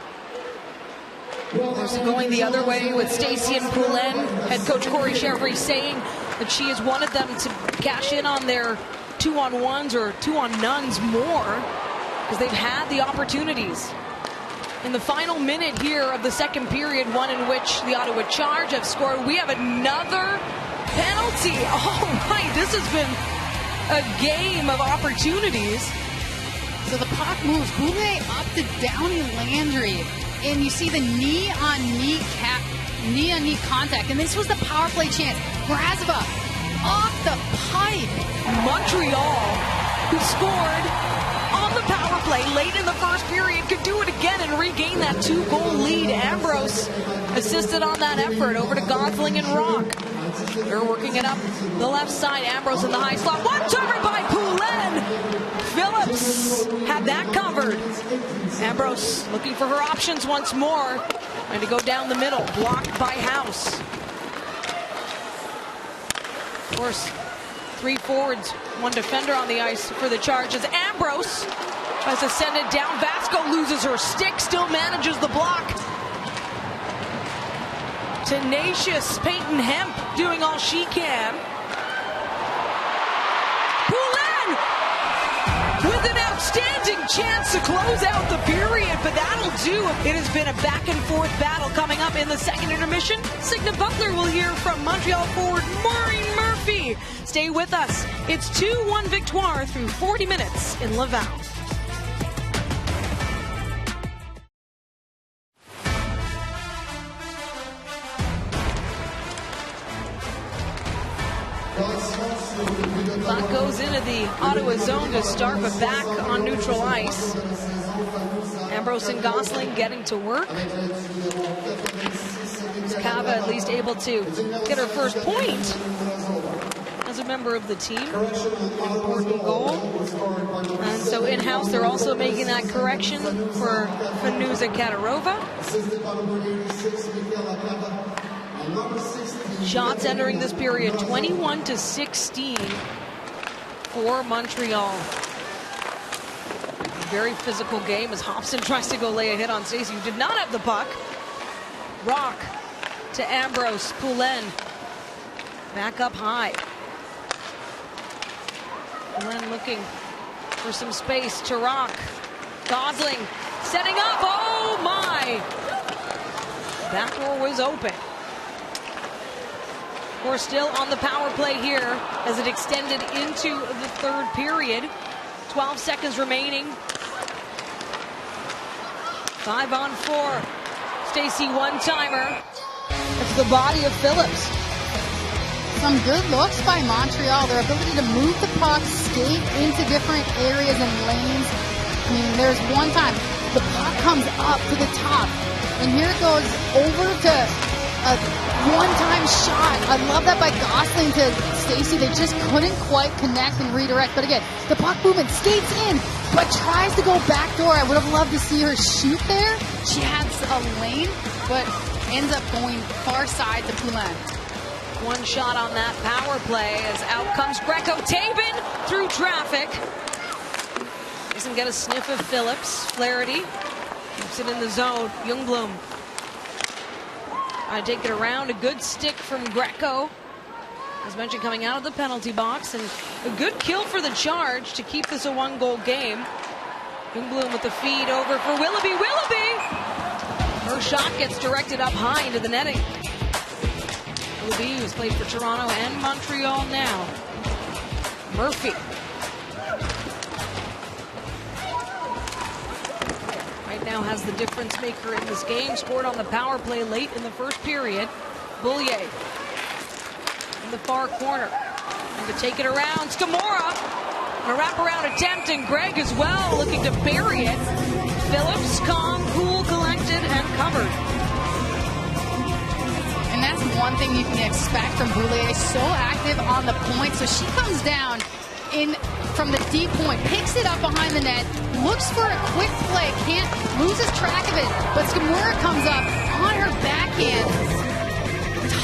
There's going the other way with Stacey and Poulin. Head coach Corey Chevry saying that she has wanted them to cash in on their 2-on-1s or 2-on-nones more because they've had the opportunities. In the final minute here of the second period, one in which the Ottawa Charge have scored, we have another penalty. Oh my, this has been a game of opportunities. So the puck moves. Boulet up to Downey Landry. And you see the knee-on-knee contact. And this was the power play chance. Mrazova off the pipe. Montreal, who scored on the power play late in the first period, could do it again and regain that 2-goal lead. Ambrose assisted on that effort over to Gosling and Rock. They're working it up the left side. Ambrose in the high slot. One-timer by Poulin. Phillips had that covered. Ambrose looking for her options once more. Trying to go down the middle. Blocked by House. Of course, 3 forwards, 1 defender on the ice for the Charges. Ambrose tries to send it down. Vasco loses her stick. Still manages the block. Tenacious Peyton Hemp doing all she can. Poulin with an outstanding chance to close out the period, but that'll do. It has been a back and forth battle. Coming up in the second intermission, Signa Butler will hear from Montreal forward Maureen Murphy. Stay with us. It's 2-1 Victoire through 40 minutes in Laval. Puck goes into the Ottawa zone to start, but back on neutral ice. Ambrose and Gosling getting to work. Kava at least able to get her first point as a member of the team. Important goal. And so in-house they're also making that correction for Fanuza Katarova. Shots entering this period 21-16 for Montreal. Very physical game as Hobson tries to go lay a hit on Stacey, who did not have the puck. Rock to Ambrose. Poulin back up high. Poulin looking for some space to Rock. Gosling setting up. Oh my! Back door was open. We're still on the power play here as it extended into the third period. 12 seconds remaining. 5 on 4. Stacey one-timer. It's the body of Phillips. Some good looks by Montreal. Their ability to move the puck, skate into different areas and lanes. I mean, there's one time the puck comes up to the top, and here it goes over to a one-time shot. I love that by Gosling to Stacey. They just couldn't quite connect and redirect. But again, the puck movement skates in, but tries to go backdoor. I would have loved to see her shoot there. She has a lane, but ends up going far side to Poulin. One shot on that power play as out comes Greco. Tabin through traffic. Doesn't get a sniff of Phillips. Flaherty keeps it in the zone. Youngblom trying to take it around. A good stick from Greco, as mentioned, coming out of the penalty box, and a good kill for the Charge to keep this a 1-goal game. Youngblom with the feed over for Willoughby. Willoughby! Her shot gets directed up high into the netting. Willoughby, who's played for Toronto and Montreal now. Murphy. Right now has the difference maker in this game. Scored on the power play late in the first period. Boulier in the far corner. And to take it around, Scamora. A wraparound attempt, and Greg as well looking to bury it. Phillips, calm, cool, collected, and covered. And that's one thing you can expect from Boulier. So active on the point. So she comes down in from the deep point, picks it up behind the net, looks for a quick play, loses track of it, but Scamora comes up on her backhand,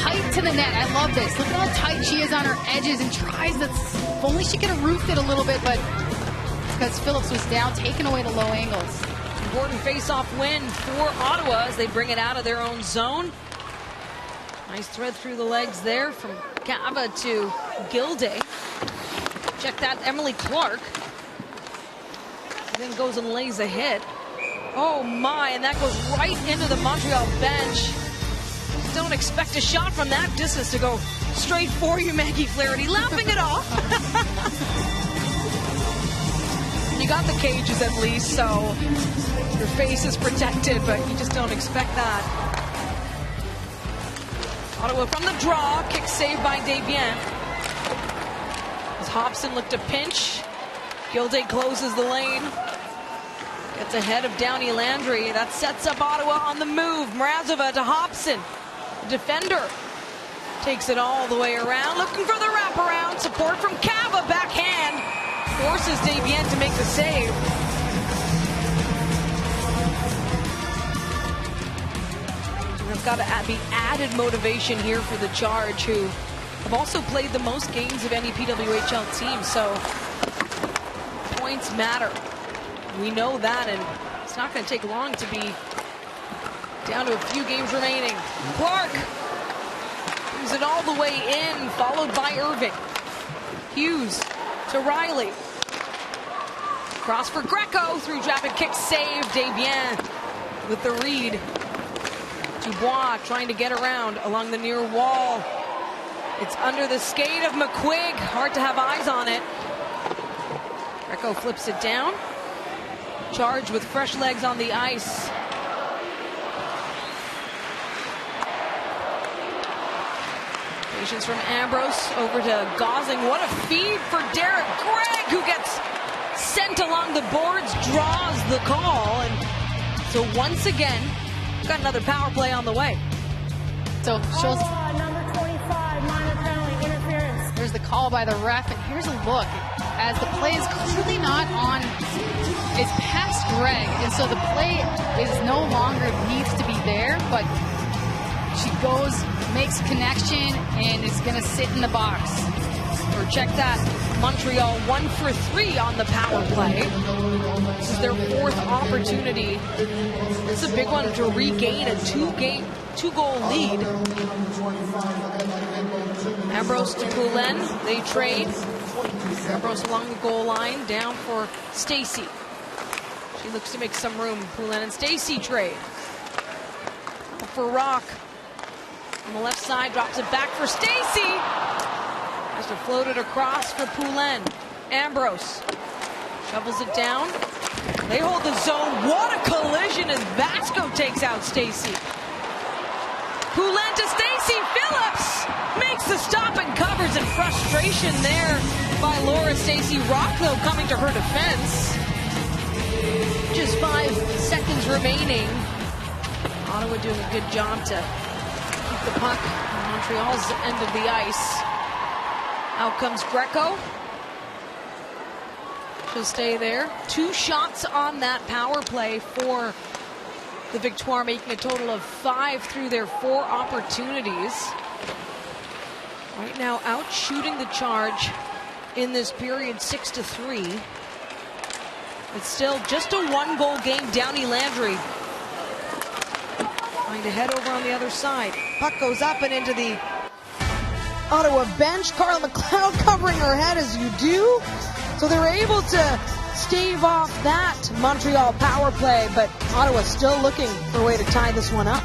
tight to the net. I love this. Look at how tight she is on her edges and tries to, if only she could have roofed it a little bit, but because Phillips was down, taking away the low angles. Important face-off win for Ottawa as they bring it out of their own zone. Nice thread through the legs there from Cava to Gilday. Check that, Emily Clark. And then goes and lays a hit. Oh my, and that goes right into the Montreal bench. Don't expect a shot from that distance to go straight for you, Maggie Flaherty. Lapping it off. You got the cages at least, so your face is protected, but you just don't expect that. Ottawa from the draw, kick saved by Desbiens. As Hobson looked to pinch, Gilday closes the lane. Gets ahead of Downey Landry. That sets up Ottawa on the move. Mrazova to Hobson. The defender takes it all the way around, looking for the wraparound. Support from Cava, backhand. Forces Desbiens to make the save. There's got to be added motivation here for the Charge, who have also played the most games of any PWHL team, so points matter. We know that, and it's not going to take long to be down to a few games remaining. Clark brings it all the way in, followed by Irving. Hughes to Riley. Cross for Greco, through traffic, kick save. Desbiens with the read. Dubois trying to get around along the near wall. It's under the skate of McQuigg. Hard to have eyes on it. Greco flips it down. Charge with fresh legs on the ice. Patience from Ambrose over to Gosling. What a feed for Derek Gregg, who gets sent along the boards, draws the call. And so once again, got another power play on the way. So shows Number 25, minor penalty, interference. there's the call by the ref, and here's a look as the play is clearly not on. It's past Gregg, and so the play is no longer needs to be there, but she goes, makes connection, and is going to sit in the box. Or check that, Montreal 1 for 3 on the power play. This is their fourth opportunity. This is a big one to regain a two-goal lead. Ambrose to Poulin, they trade. Ambrose along the goal line, down for Stacy. She looks to make some room. Poulin and Stacy trade. For Rock. On the left side, drops it back for Stacy. Has to float it across for Poulin. Ambrose shovels it down. They hold the zone. What a collision as Vasco takes out Stacy. Poulin to Stacy. Phillips makes the stop and covers, in frustration there by Laura Stacy. Rock, though, coming to her defense. Just 5 seconds remaining. Ottawa doing a good job to keep the puck on Montreal's end of the ice. Out comes Greco. She'll stay there. 2 shots on that power play for the Victoire, making a total of 5 through their 4 opportunities. Right now out shooting the Charge in this period 6-3. It's still just a 1-goal game. Downey Landry trying to head over on the other side. Puck goes up and into the Ottawa bench. Carla McLeod covering her head as you do. So they were able to stave off that Montreal power play, but Ottawa still looking for a way to tie this one up.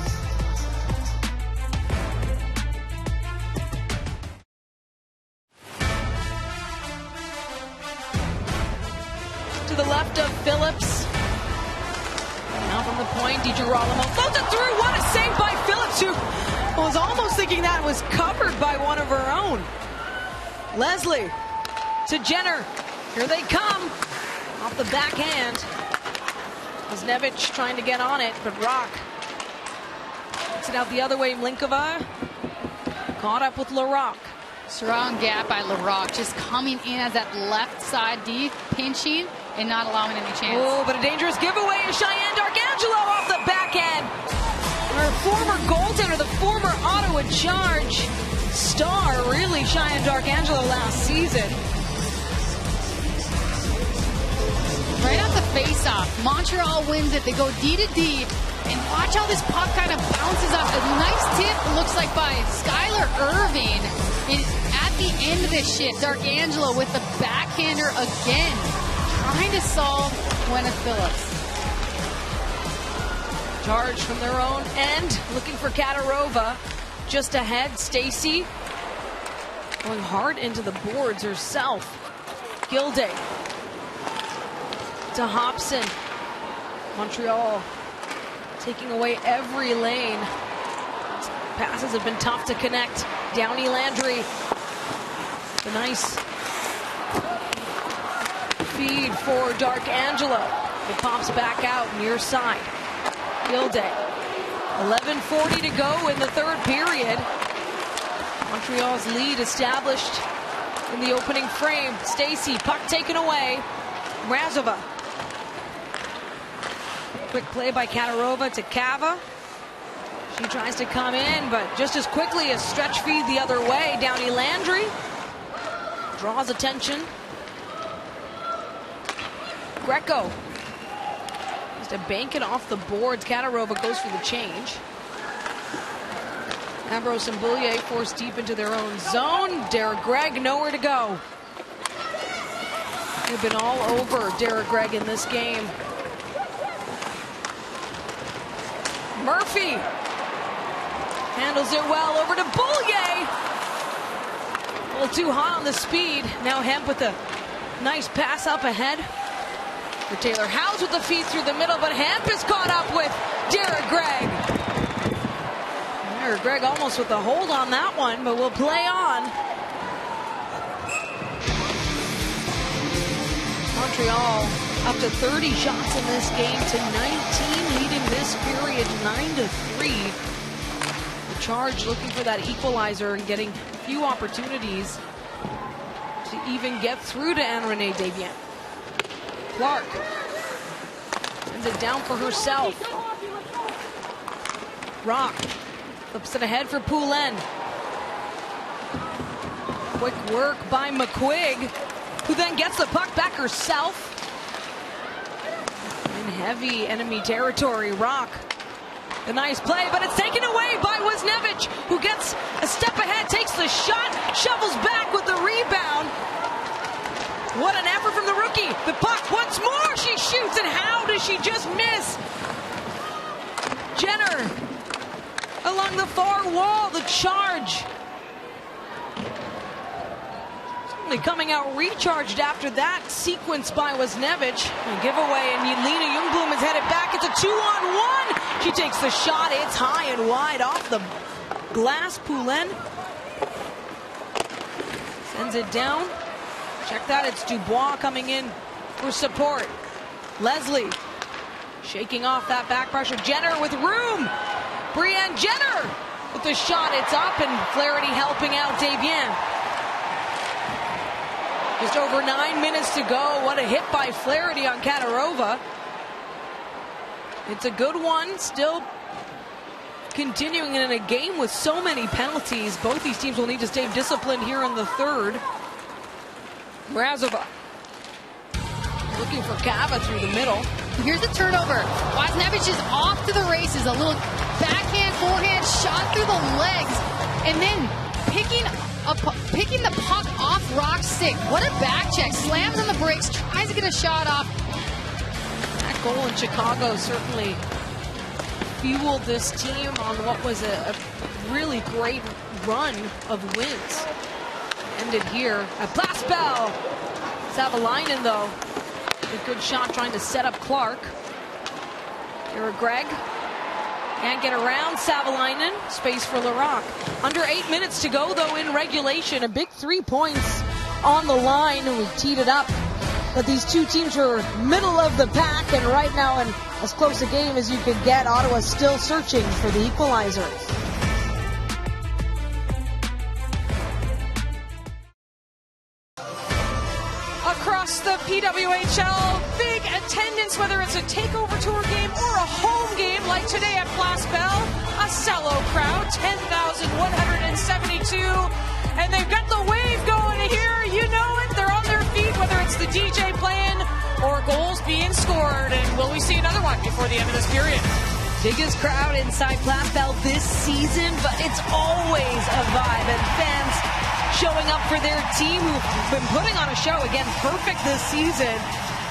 to the left of Phillips. Now from the point, DiGirolamo floats it through. What a save by Phillips, who was almost thinking that was covered by one of her own. Leslie to Jenner. Here they come. Off the backhand. Wisnevich trying to get on it, but Rock gets it out the other way. Mlinkova caught up with Larocque. Strong gap by Larocque, just coming in as that left side D, pinching and not allowing any chance. Oh, but a dangerous giveaway is Cheyenne Darkangelo off the backhand. Our former goaltender, the former Ottawa Charge star, really, Cheyenne Darkangelo last season. Right off the face-off, Montreal wins it. They go D to D, and watch how this puck kind of bounces off. A nice tip, looks like, by Skylar Irving. And at the end of this shit, Darkangelo with the backhander again, trying to solve Gwyneth Phillips. Charge from their own end, looking for Katarova. Just ahead, Stacy going hard into the boards herself. Gilday to Hobson. Montreal taking away every lane. Passes have been tough to connect. Downey Landry. The nice feed for Darkangelo. It pops back out near side. Gilday. 11:40 to go in the third period. Montreal's lead established in the opening frame. Stacy, puck taken away. Razova. Quick play by Katarova to Kava. She tries to come in, but just as quickly a stretch feed the other way. Downey Landry draws attention. Greco has to bank it off the boards. Katarova goes for the change. Ambrose and Boulier forced deep into their own zone. Derek Gregg nowhere to go. They've been all over Derek Gregg in this game. Murphy handles it well over to Boulier. A little too hot on the speed. Now Hemp with a nice pass up ahead for Taylor Howes with the feed through the middle, but Hemp is caught up with Derek Gregg. Derek Gregg almost with a hold on that one, but will play on. Montreal up to 30 shots in this game to 19, leading this period 9-3. The Charge looking for that equalizer and getting few opportunities to even get through to Anne-Renee Desbiens. Clark sends it down for herself. Rock flips it ahead for Poulin. Quick work by McQuigg, who then gets the puck back herself. In heavy enemy territory, Rock. A nice play, but it's taken away by Wisnevich, who gets a step ahead, takes the shot, shovels back with the rebound. What an effort from the rookie. The puck once more, she shoots, and how does she just miss? Jenner along the far wall, the Charge. Coming out recharged after that sequence by Wisnevich. A giveaway, and Yelena Ljungblom is headed back. It's a 2-on-1. She takes the shot. It's high and wide off the glass. Poulin sends it down. Check that. It's Dubois coming in for support. Leslie shaking off that back pressure. Jenner with room. Brianne Jenner with the shot. It's up, and Flaherty helping out Desbiens. Just over 9 minutes to go. What a hit by Flaherty on Katarova. It's a good one. Still continuing in a game with so many penalties. Both these teams will need to stay disciplined here in the third. Razova looking for Kava through the middle. Here's a turnover. Wisnevich is off to the races. A little backhand, forehand shot through the legs, and then picking the puck off Rock's stick. What a back check. Slams on the brakes, tries to get a shot off. That goal in Chicago certainly fueled this team on what was a really great run of wins. Ended here at Plaspel. Savalainen, though, A good shot trying to set up Clark. Here Greg. Can't get around Savalainen. Space for Larocque. Under 8 minutes to go, though, in regulation. A big 3 points on the line. And we've teed it up. But these two teams are middle of the pack. And right now, in as close a game as you could get, Ottawa's still searching for the equalizer. Across the PWHL, big attendance, whether it's a takeover tour game or a home game like today at Place Bell. A sellout crowd, 10,172, and they've got the wave going here. You know it, they're on their feet, whether it's the DJ playing or goals being scored. And will we see another one before the end of this period? Biggest crowd inside Place Bell this season, but it's always a vibe, and fans showing up for their team who've been putting on a show. Again, perfect this season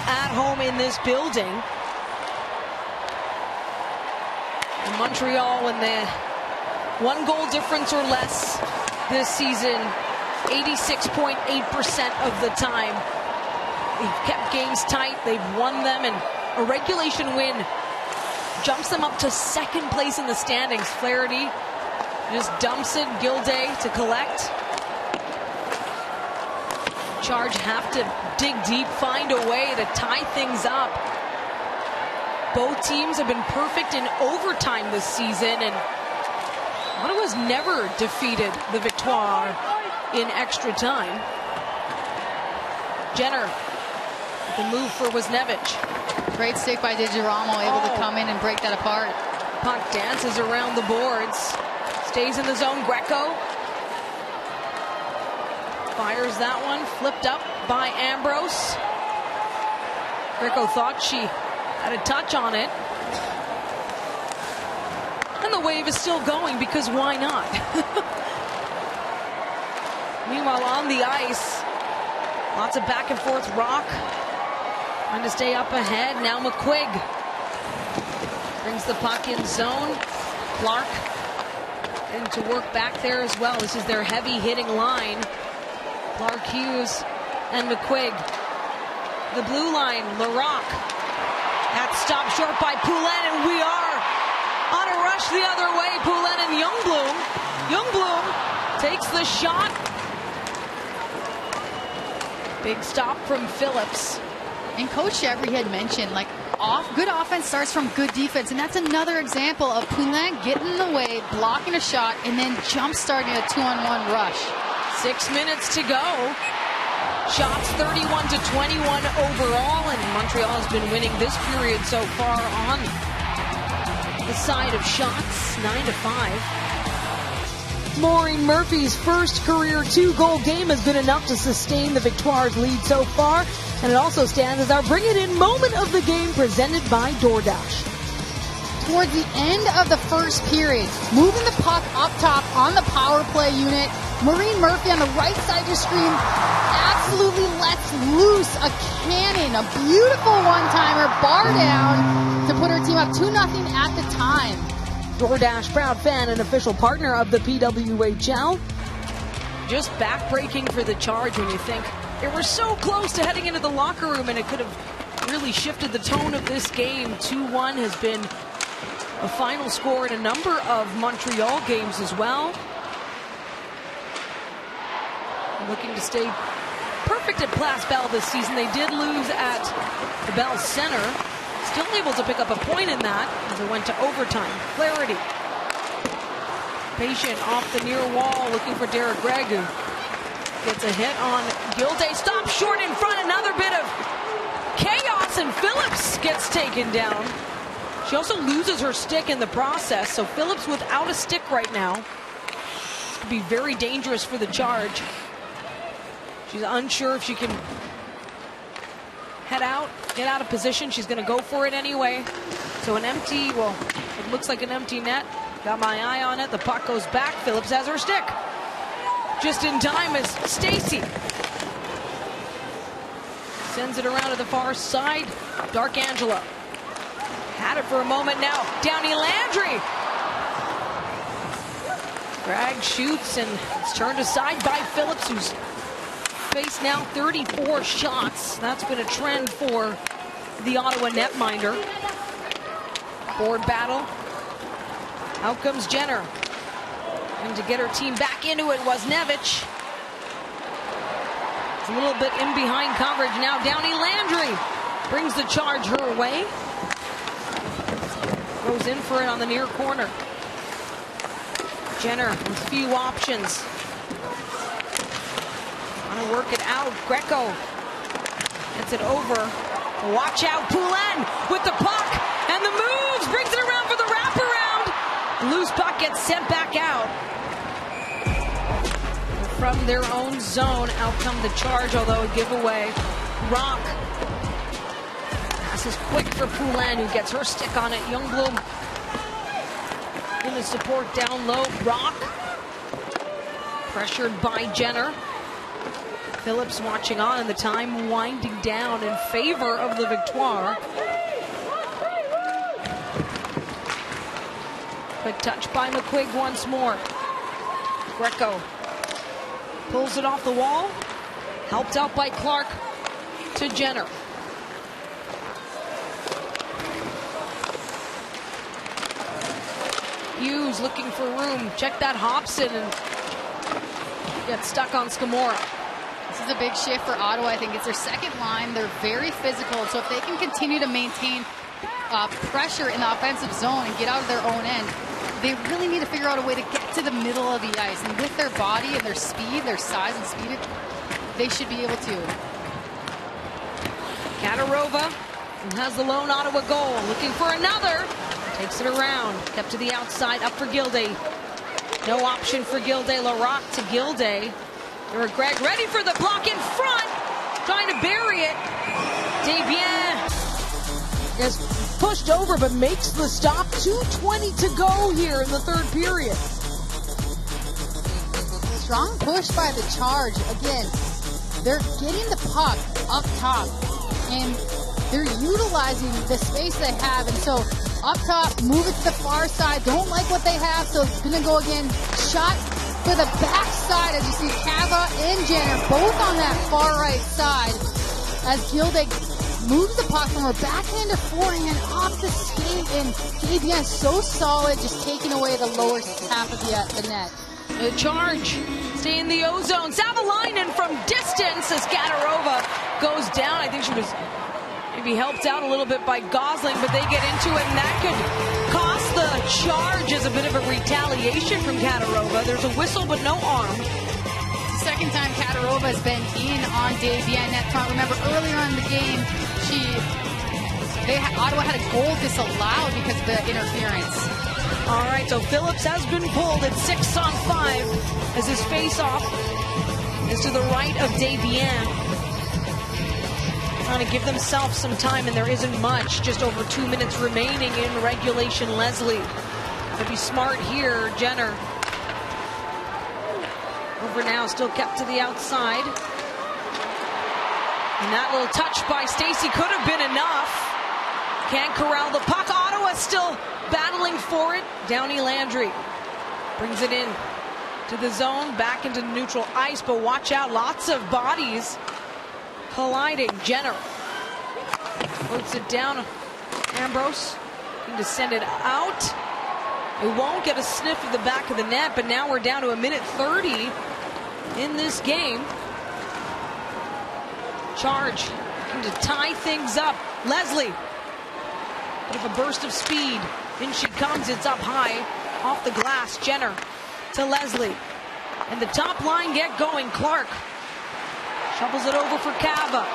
at home in this building. In Montreal, when the 1 goal difference or less this season, 86.8% of the time. They've kept games tight, they've won them, and a regulation win jumps them up to second place in the standings. Flaherty just dumps it, Gilday to collect. Charge have to dig deep, find a way to tie things up. Both teams have been perfect in overtime this season, and Ottawa's never defeated the Victoire in extra time. Jenner, the move for Wisniewicz. Great stick by DiGirolamo, able to come in and break that apart. Puck dances around the boards, stays in the zone. Greco fires that one, flipped up by Ambrose. Greco thought she had a touch on it. And the wave is still going, because why not? Meanwhile, on the ice, lots of back and forth rock. Trying to stay up ahead. Now McQuigg brings the puck in zone. Clark getting to work back there as well. This is their heavy hitting line. Clark, Hughes, and McQuigg. The blue line, Larocque. That's stopped short by Poulin, and we are on a rush the other way. Poulin and Youngbloom. Youngbloom takes the shot. Big stop from Phillips. And Coach Chevry had mentioned, like, good offense starts from good defense, and that's another example of Poulin getting in the way, blocking a shot, and then jump-starting a 2-on-1 rush. 6 minutes to go. Shots 31-21 overall, and Montreal has been winning this period so far on the side of shots, 9-5. Maureen Murphy's first career 2-goal game has been enough to sustain the Victoire's lead so far, and it also stands as our Bring It In moment of the game, presented by DoorDash. Towards the end of the first period, moving the puck up top on the power play unit, Maureen Murphy on the right side of your screen absolutely lets loose a cannon, a beautiful one-timer, bar down to put her team up 2-0 at the time. DoorDash, proud fan and official partner of the PWHL. Just back-breaking for the Charge when you think they were so close to heading into the locker room, and it could have really shifted the tone of this game. 2-1 has been a final score in a number of Montreal games as well. Looking to stay perfect at Place Bell this season. They did lose at the Bell Center. Still able to pick up a point in that as it went to overtime. Flaherty. Patient off the near wall, looking for Derek Gregg, who gets a hit on Gilday. Stop short in front. Another bit of chaos, and Phillips gets taken down. She also loses her stick in the process, so Phillips without a stick right now. This could be very dangerous for the Charge. She's unsure if she can head out, get out of position. She's going to go for it anyway. So an empty, well, it looks like an empty net. Got my eye on it. The puck goes back. Phillips has her stick. Just in time as Stacy sends it around to the far side. Darkangelo had it for a moment now. Downey Landry. Drag shoots, and it's turned aside by Phillips, who's faced now 34 shots. That's been a trend for the Ottawa netminder. Board battle. Out comes Jenner. And to get her team back into it was Nevich. It's a little bit in behind coverage now. Downey Landry brings the charge her way. Goes in for it on the near corner. Jenner with few options. Trying to work it out. Greco gets it over. Watch out, Poulin with the puck and the moves. Brings it around for the wraparound. Loose puck gets sent back out. From their own zone, out come the charge, although a giveaway. Rock. Pass is quick for Poulin, who gets her stick on it. Youngbloom in the support down low. Rock. Pressured by Jenner. Phillips watching on, and the time winding down in favor of the Victoire. Quick touch by McQuigg once more. Greco pulls it off the wall. Helped out by Clark to Jenner. Hughes looking for room. Check that Hobson and gets stuck on Scamora. This is a big shift for Ottawa. I think it's their second line. They're very physical. So if they can continue to maintain pressure in the offensive zone and get out of their own end, they really need to figure out a way to get to the middle of the ice. And with their body and their speed, their size and speed, they should be able to. Katarova has the lone Ottawa goal. Looking for another. Takes it around. Kept to the outside. Up for Gilday. No option for Gilday. Larocque to Gilday. Greg ready for the block in front. Trying to bury it. Desbiens is pushed over but makes the stop. 2:20 to go here in the third period. Strong push by the charge. Again, they're getting the puck up top and they're utilizing the space they have. And so up top, move it to the far side. Don't like what they have, so it's going to go again. Shot for the backside as you see Cava and Jenner both on that far right side as Gilday moves the puck from her backhand to forehand off the skate, and Desbiens so solid, just taking away the lower half of the net. The charge, stay in the O-zone. Savalainen from distance as Katarova goes down. I think she was maybe helped out a little bit by Gosling, but they get into it, and that could cost the charge as a bit of a retaliation from Katarova. There's a whistle, but no arm. Second time Katarova has been in on Desbiens net front. Remember earlier in the game, Ottawa had a goal disallowed because of the interference. All right, so Phillips has been pulled at 6-on-5 as his face-off is to the right of Desbiens. Trying to give themselves some time, and there isn't much. Just over 2 minutes remaining in regulation. Leslie to be smart here. Jenner over now, still kept to the outside. And that little touch by Stacey could have been enough. Can't corral the puck. Ottawa still battling for it. Downey Landry brings it in to the zone, back into neutral ice, but watch out, lots of bodies colliding. Jenner floats it down. Ambrose looking to send it out. It won't get a sniff of the back of the net, but now we're down to a minute 30 in this game. Charge looking to tie things up. Leslie, bit of a burst of speed. In she comes, it's up high off the glass. Jenner to Leslie, and the top line get going. Clark shovels it over for Cava.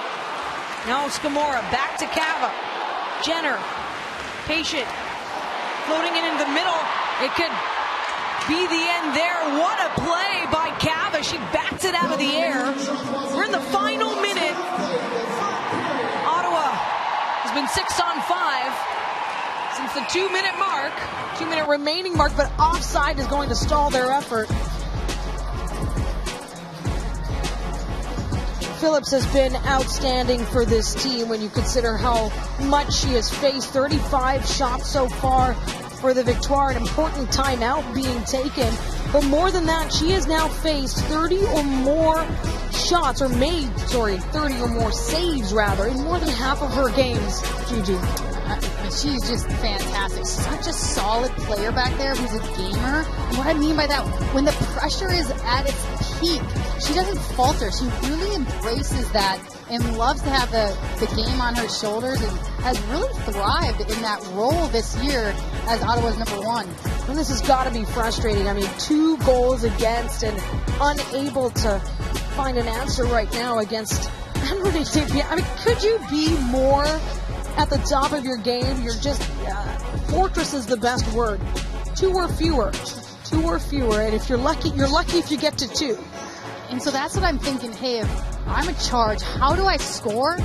Now Scamora back to Cava. Jenner, patient, floating it in the middle. It could be the end there. What a play by Cava. She bats it out of the air. We're in the final minute. Ottawa has been 6-on-5 since the 2-minute mark. 2-minute remaining mark, but offside is going to stall their effort. Phillips has been outstanding for this team when you consider how much she has faced. 35 shots so far for the Victoire. An important timeout being taken. But more than that, she has now faced 30 or more shots, or made, 30 or more saves, rather, in more than half of her games, Gigi. She's just fantastic. Such a solid player back there who's a gamer. And what I mean by that, when the pressure is at its peak, she doesn't falter. She really embraces that and loves to have the game on her shoulders, and has really thrived in that role this year as Ottawa's #1. And this has got to be frustrating. I mean, 2 goals against and unable to find an answer right now against Henry. I mean, could you be more at the top of your game? You're just, fortress is the best word. 2 or fewer. 2 or fewer. And if you're lucky if you get to 2. And so that's what I'm thinking. Hey, if I'm in charge, how do I score?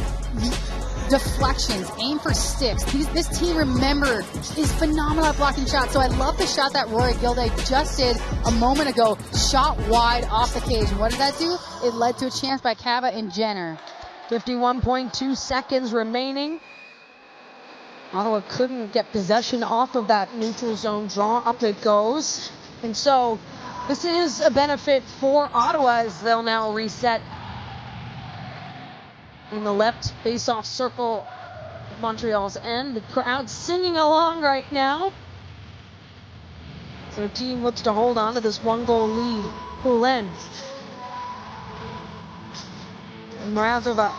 Deflections, aim for sticks. This team, remember, is phenomenal at blocking shots. So I love the shot that Rory Gilday just did a moment ago. Shot wide off the cage. And what did that do? It led to a chance by Cava and Jenner. 51.2 seconds remaining. Ottawa couldn't get possession off of that neutral zone draw. Up it goes. And so this is a benefit for Ottawa, as they'll now reset in the left face-off circle of Montreal's end. The crowd singing along right now. So the team looks to hold on to this 1-goal lead. Poulin. Mrazova.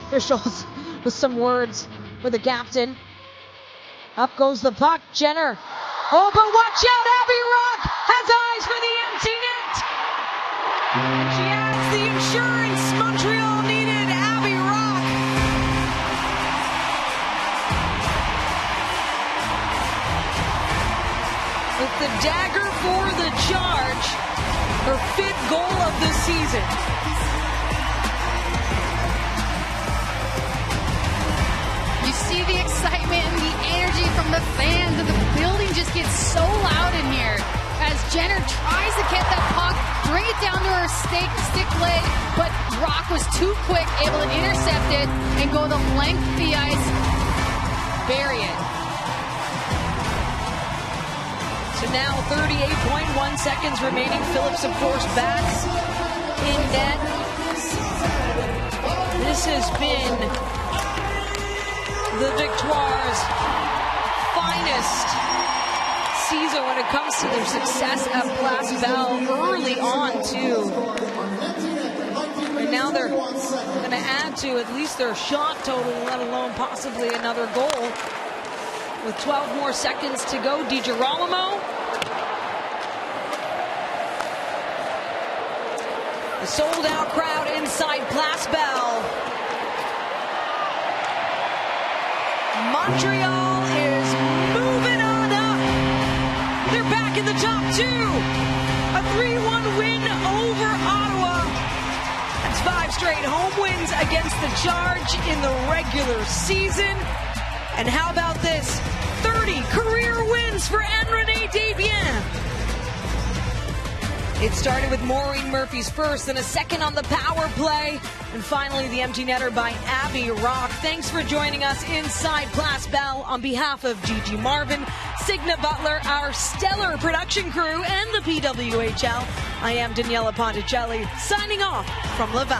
Officials with some words with the captain. Up goes the puck. Jenner. Oh, but watch out. Abby Rock has eyes for the empty net. And she adds the insurance Montreal needed. Abby Rock. With the dagger for the charge. Her 5th goal of the season. See the excitement and the energy from the fans, and the building just gets so loud in here as Jenner tries to get that puck, bring it down to her stick leg, but Rock was too quick, able to intercept it and go the length of the ice, bury it. So now 38.1 seconds remaining. Phillips, of course, back in net. This has been the Victoire's finest season when it comes to their success at Place Bell early on, too. And now they're going to add to at least their shot total, let alone possibly another goal. With 12 more seconds to go, DiGirolamo. The sold-out crowd inside Place Bell. Montreal is moving on up. They're back in the top 2. A 3-1 win over Ottawa. That's 5 straight home wins against the Charge in the regular season. And how about this? 30 career wins for Anne-Renee Desbiens. It started with Maureen Murphy's first, then a second on the power play, and finally the empty netter by Abby Rock. Thanks for joining us inside Place Bell. On behalf of Gigi Marvin, Signa Butler, our stellar production crew, and the PWHL, I am Daniela Ponticelli, signing off from Laval.